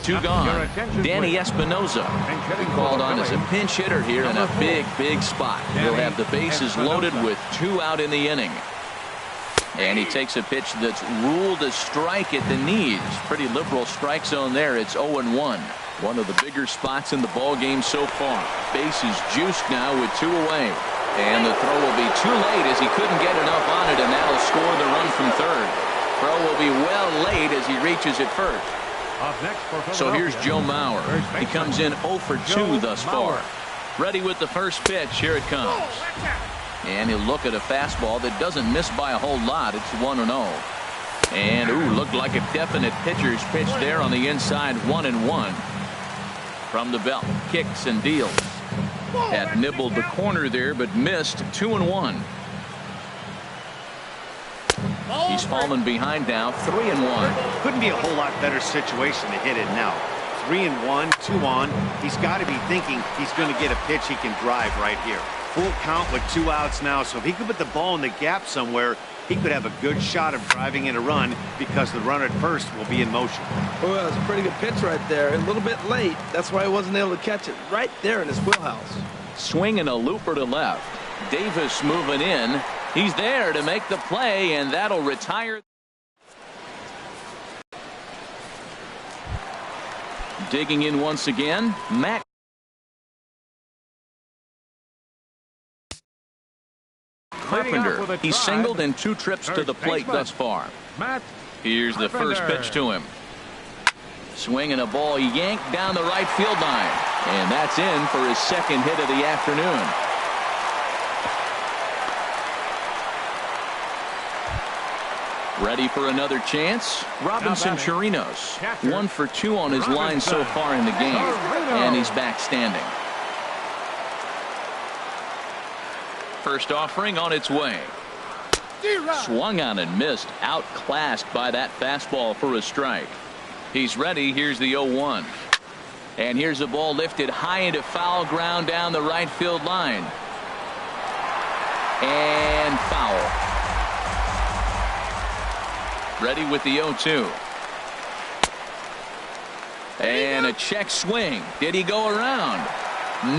2 gone. Danny Espinoza called on as a pinch hitter here in a big spot. He'll have the bases loaded with 2 out in the inning. And he takes a pitch that's ruled a strike at the knees. Pretty liberal strike zone there. It's 0-1. One of the bigger spots in the ball game so far. Bases juiced now with 2 away. And the throw will be too late as he couldn't get enough on it, and that'll score the run from third. Throw will be well late as he reaches it first. So here's Joe Mauer. He comes in 0 for 2 thus far. Ready with the first pitch. Here it comes. And he'll look at a fastball that doesn't miss by a whole lot. It's 1-0. And looked like a definite pitcher's pitch there on the inside. 1-1. From the belt. Kicks and deals. Had nibbled the corner there but missed. 2-1. He's fallen behind now. 3-1. Couldn't be a whole lot better situation to hit it now. 3-1, 2 on. He's got to be thinking he's going to get a pitch he can drive right here. Full count with 2 outs now, so if he could put the ball in the gap somewhere, he could have a good shot of driving in a run because the runner at first will be in motion. Well, that was a pretty good pitch right there. A little bit late. That's why he wasn't able to catch it right there in his wheelhouse. Swinging a looper to left. Davis moving in. He's there to make the play, and that'll retire. Digging in once again, Matt Carpenter. He's singled in 2 trips to the plate thus far. Here's the first pitch to him. Swinging a ball yanked down the right field line. And that's in for his 2nd hit of the afternoon. Ready for another chance. Robinson Chirinos. 1 for 2 on his line so far in the game. And he's back standing. First offering on its way. Swung on and missed. Outclassed by that fastball for a strike. He's ready. Here's the 0-1. And here's a ball lifted high into foul ground down the right field line. And foul. Ready with the 0-2. And a check swing. Did he go around?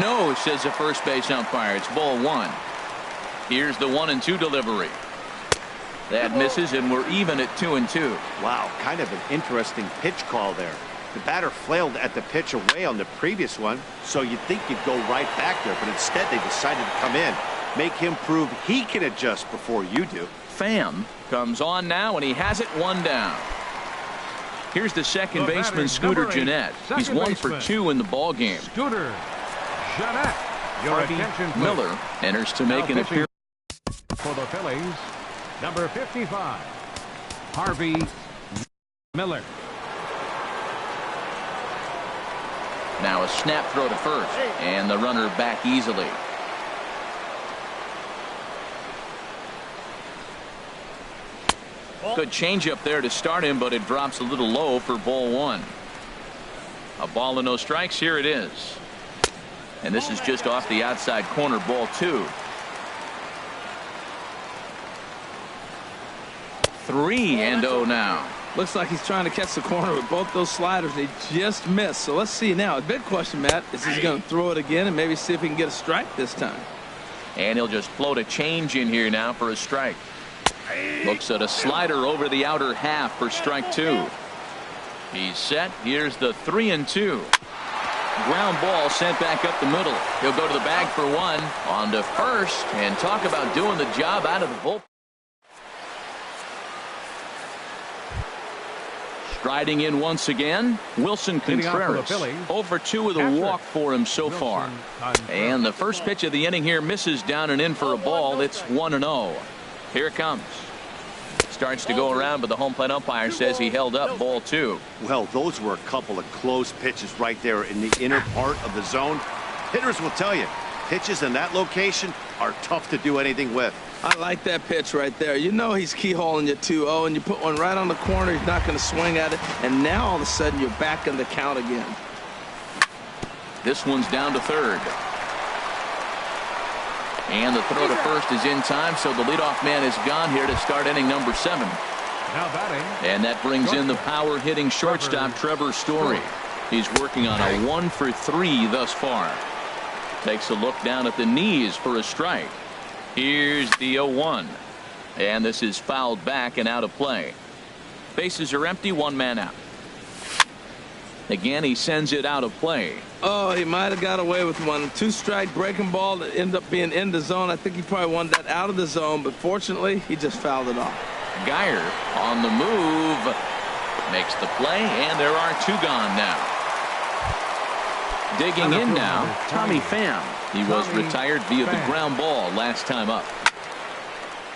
No, says the first base umpire. It's ball 1. Here's the 1-2 delivery. That misses, and we're even at 2-2. Wow, kind of an interesting pitch call there. The batter flailed at the pitch away on the previous one, so you'd think you'd go right back there, but instead they decided to come in, make him prove he can adjust before you do. Pham comes on now, and he has it 1 down. Here's the second baseman, Scooter Gennett. He's 1 for 2 in the ball game. Scooter Gennett. Your attention, please. Miller enters to make an appearance for the Phillies. Number 55, Harvey Miller. Now a snap throw to first, and the runner back easily. Good changeup there to start him, but it drops a little low for ball 1. A ball and no strikes. Here it is. And this is just off the outside corner, ball 2. 3-0 now. Looks like he's trying to catch the corner with both those sliders. He just missed. So let's see now. A big question, Matt, is he's going to throw it again and maybe see if he can get a strike this time. And he'll just float a change in here now for a strike. Looks at a slider over the outer half for strike 2. He's set. Here's the 3-2. Ground ball sent back up the middle. He'll go to the bag for 1. On to first, and talk about doing the job out of the bullpen. Striding in once again, Wilson Contreras. 0 for 2 with a walk for him so far. And the first pitch of the inning here misses down and in for a ball. It's 1-0. Here it comes. Starts to go around, but the home plate umpire says he held up ball 2. Well, those were a couple of close pitches right there in the inner part of the zone. Hitters will tell you, pitches in that location are tough to do anything with. I like that pitch right there. You know he's keyholing you 2-0, and you put one right on the corner. He's not going to swing at it. And now all of a sudden you're back in the count again. This one's down to third. And the throw to first is in time, so the leadoff man is gone here to start inning number 7. Now batting. And that brings in the power hitting shortstop Trevor Story. He's working on a 1 for 3 thus far. Takes a look down at the knees for a strike. Here's the 0-1. And this is fouled back and out of play. Bases are empty, 1 man out. Again, he sends it out of play. Oh, he might have got away with one. 2-strike breaking ball that ended up being in the zone. I think he probably wanted that out of the zone, but fortunately, he just fouled it off. Geyer on the move. Makes the play, and there are 2 gone now. Digging in now, Tommy Pham. He was retired via the ground ball last time up.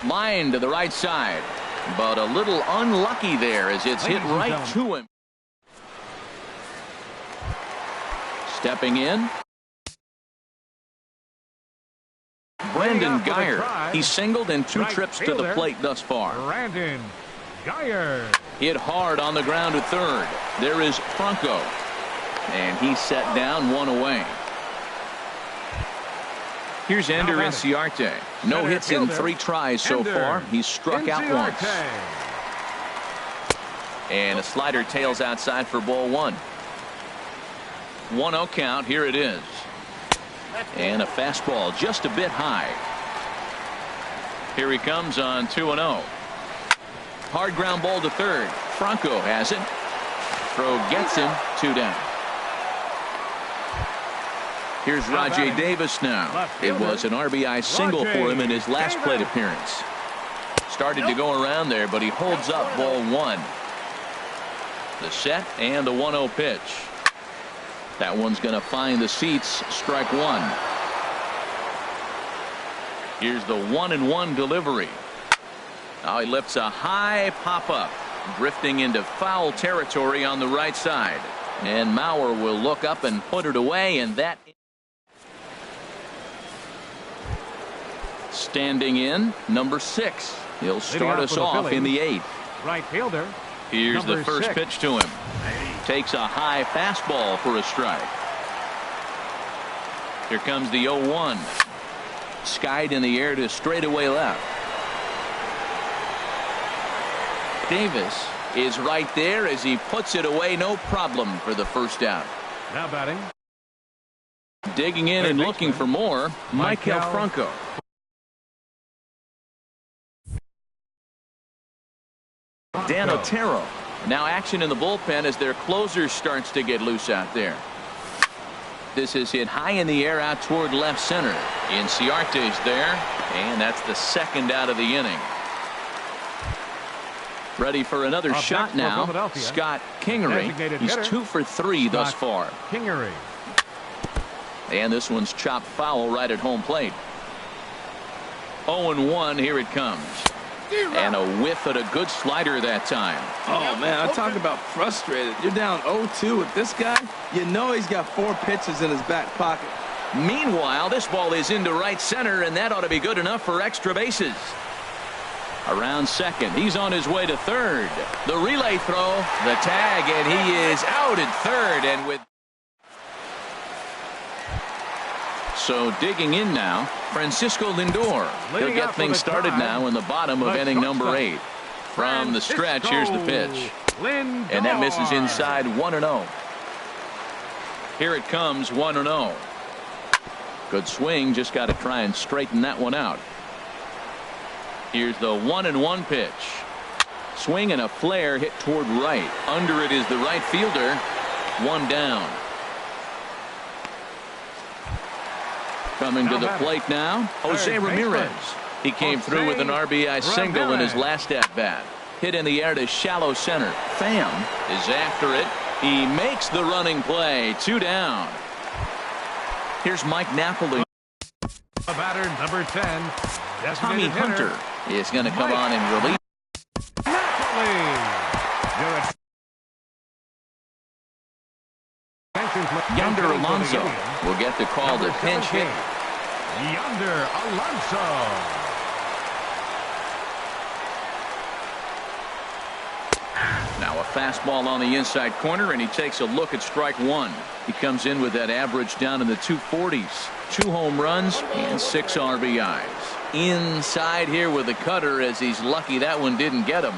Line to the right side, but a little unlucky there as it's hit right to him. Stepping in, Brandon Geyer. He singled in 2 trips to the plate thus far. Brandon Geyer. Hit hard on the ground to third. There is Franco. And he's set down 1 away. Here's Ender Inciarte. No hits in 3 tries so far. He's struck out once. And a slider tails outside for ball 1. 1-0 count. Here it is. And a fastball just a bit high. Here he comes on 2-0. Hard ground ball to third. Franco has it. Throw gets him. 2 down. Here's Rajay Davis now. It was an RBI single for him in his last plate appearance. Started to go around there, but he holds up ball 1. The set and the 1-0 pitch. That one's going to find the seats. Strike 1. Here's the 1-1 delivery. Now he lifts a high pop-up, drifting into foul territory on the right side. And Mauer will look up and put it away, and that Standing in, number 6. He'll start us off in the 8th. Right fielder. Here's the number first 6. pitch to him. Takes a high fastball for a strike. Here comes the 0-1. Skied in the air to straightaway left. Davis is right there as he puts it away, no problem for the first out. Now batting. Digging in and looking for more, Michael Franco. Dan Otero. Now action in the bullpen as their closer starts to get loose out there. This is hit high in the air out toward left center. Inciarte's there, and that's the second out of the inning. Ready for another shot now. Scott Kingery. He's 2 for 3 thus far. Kingery. And this one's chopped foul right at home plate. 0-1. Here it comes. And a whiff at a good slider that time. Oh, man, I talk about frustrated. You're down 0-2 with this guy. You know he's got 4 pitches in his back pocket. Meanwhile, this ball is into right center, and that ought to be good enough for extra bases. Around second, he's on his way to third. The relay throw, the tag, and he is out at third. And with so digging in now, Francisco Lindor. He'll get things started now in the bottom of inning number 8. From the stretch, here's the pitch. And that misses inside 1-0. Here it comes, 1-0. Good swing, just got to try and straighten that one out. Here's the 1-1 pitch. Swing and a flare hit toward right. Under it is the right fielder. 1 down. Coming to the plate now, Jose Ramirez. He came through with an RBI single in his last at-bat. Hit in the air to shallow center. Pham is after it. He makes the running play. 2 down. Here's Mike Napoli. The batter, number 10. Tommy Hunter is going to come on and relieve. Yonder Alonso will get the call to pinch hit. Yonder Alonso. Now a fastball on the inside corner, and he takes a look at strike 1. He comes in with that average down in the 240s. 2 home runs and 6 RBIs. Inside here with the cutter, as he's lucky that one didn't get him.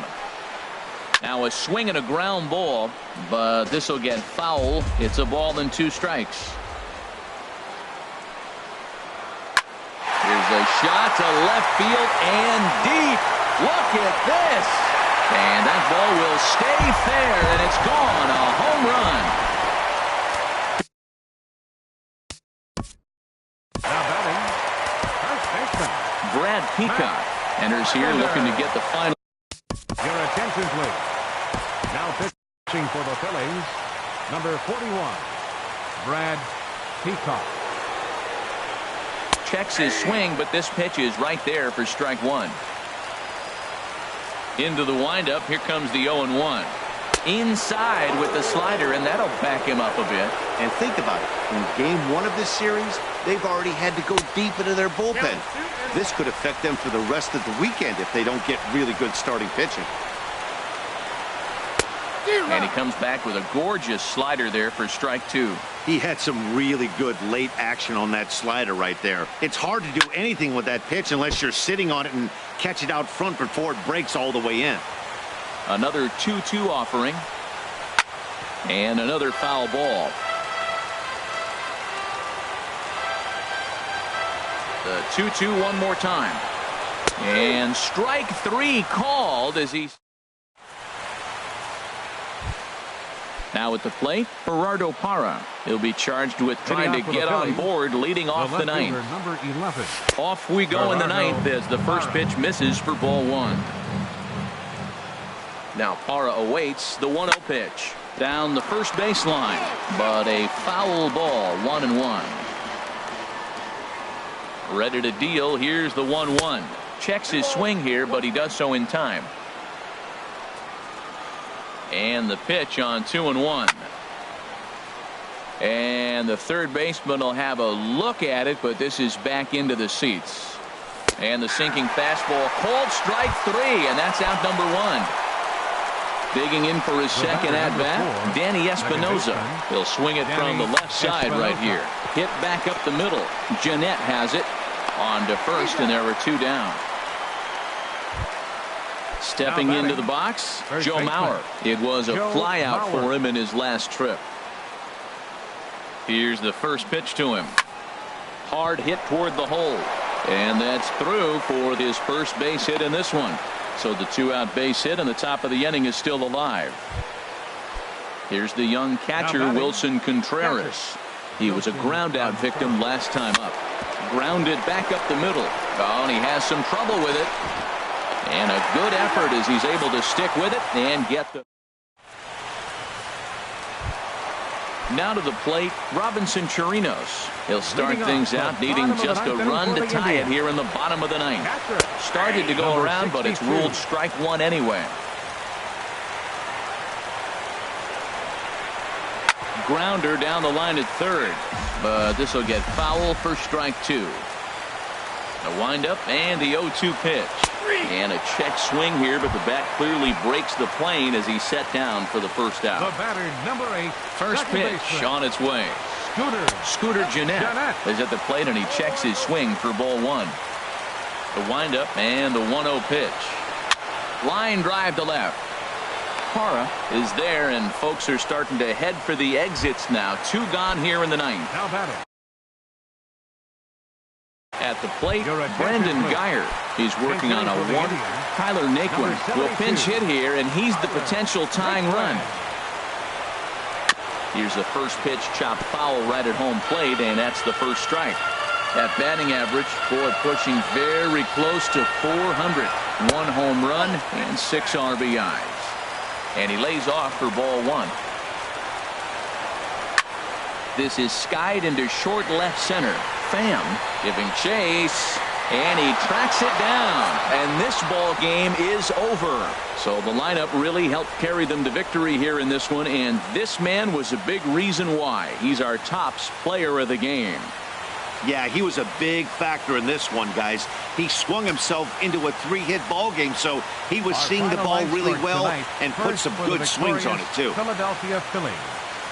Now a swing and a ground ball, but this will get foul. It's a ball and 2 strikes. Here's a shot to left field and deep. Look at this. And that ball will stay fair, and it's gone. A home run. Now batting, first baseman Brad Peacock enters here looking to get the final. Your attention, please. Now pitching for the Phillies, number 41, Brad Peacock. Checks his swing, but this pitch is right there for strike 1. Into the windup. Here comes the 0-1. Inside with the slider, and that'll back him up a bit. And think about it. In game 1 of this series, they've already had to go deep into their bullpen. This could affect them for the rest of the weekend if they don't get really good starting pitching. And he comes back with a gorgeous slider there for strike 2. He had some really good late action on that slider right there. It's hard to do anything with that pitch unless you're sitting on it and catch it out front before it breaks all the way in. Another 2-2 offering. And another foul ball. The 2-2 one more time. And strike 3 called as he. Now at the plate, Gerardo Parra. He'll be charged with trying to get on board leading off the 9th. Number 11. Off we go in the 9th as the first pitch misses for ball 1. Now Parra awaits the 1-0 pitch. Down the first baseline, but a foul ball, 1-1. Ready to deal. Here's the 1-1. Checks his swing here, but he does so in time. And the pitch on 2-1. And the third baseman will have a look at it, but this is back into the seats. And the sinking fastball called strike 3, and that's out number 1. Digging in for his second at-bat, Danny Espinoza. He'll swing it from the left side right here. Hit back up the middle. Jeanette has it on to first, and there were 2 down. Stepping into the box, Joe Mauer. It was a flyout for him in his last trip. Here's the first pitch to him. Hard hit toward the hole. And that's through for his first base hit in this one. So the 2-out base hit, and the top of the inning is still alive. Here's the young catcher, Wilson Contreras. He was a ground-out victim last time up. Grounded back up the middle. Oh, and he has some trouble with it. And a good effort as he's able to stick with it and get the... Now to the plate, Robinson Chirinos. He'll start things out needing just a run to tie it here in the bottom of the 9th. Started to go around, but it's ruled strike 1 anyway. Grounder down the line at third, but this will get foul for strike 2. The windup and the 0-2 pitch. And a check swing here, but the bat clearly breaks the plane as he's set down for the first out. The batter, number 8. First pitch on its way. Scooter Jeanette is at the plate, and he checks his swing for ball 1. The windup and the 1-0 pitch. Line drive to left. Parra is there, and folks are starting to head for the exits now. 2 gone here in the 9th. Now batting. At the plate, Brandon Geyer. He's working on a 1. Tyler Naquin will pinch hit here, and he's the potential tying run. Here's the first pitch, chopped foul right at home plate, and that's the first strike. At batting average, Ford pushing very close to 400. 1 home run and 6 RBIs. And he lays off for ball 1. This is skied into short left center. Pham giving chase, and he tracks it down, and this ball game is over. So the lineup really helped carry them to victory here in this one, and this man was a big reason why. He's our tops player of the game. Yeah, he was a big factor in this one, guys. He swung himself into a 3-hit ball game, so he was seeing the ball really well and put some good swings on it too. Philadelphia Phillies,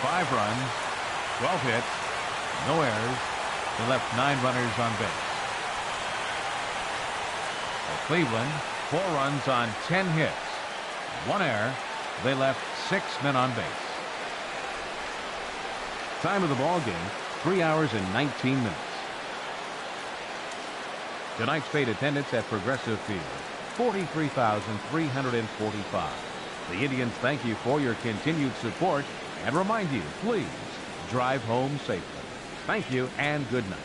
5 runs, 12 hits, no errors. They left 9 runners on base. For Cleveland, 4 runs on 10 hits, 1 error. They left 6 men on base. Time of the ball game, 3 hours and 19 minutes. Tonight's paid attendance at Progressive Field, 43,345. The Indians thank you for your continued support and remind you, please drive home safely. Thank you and good night.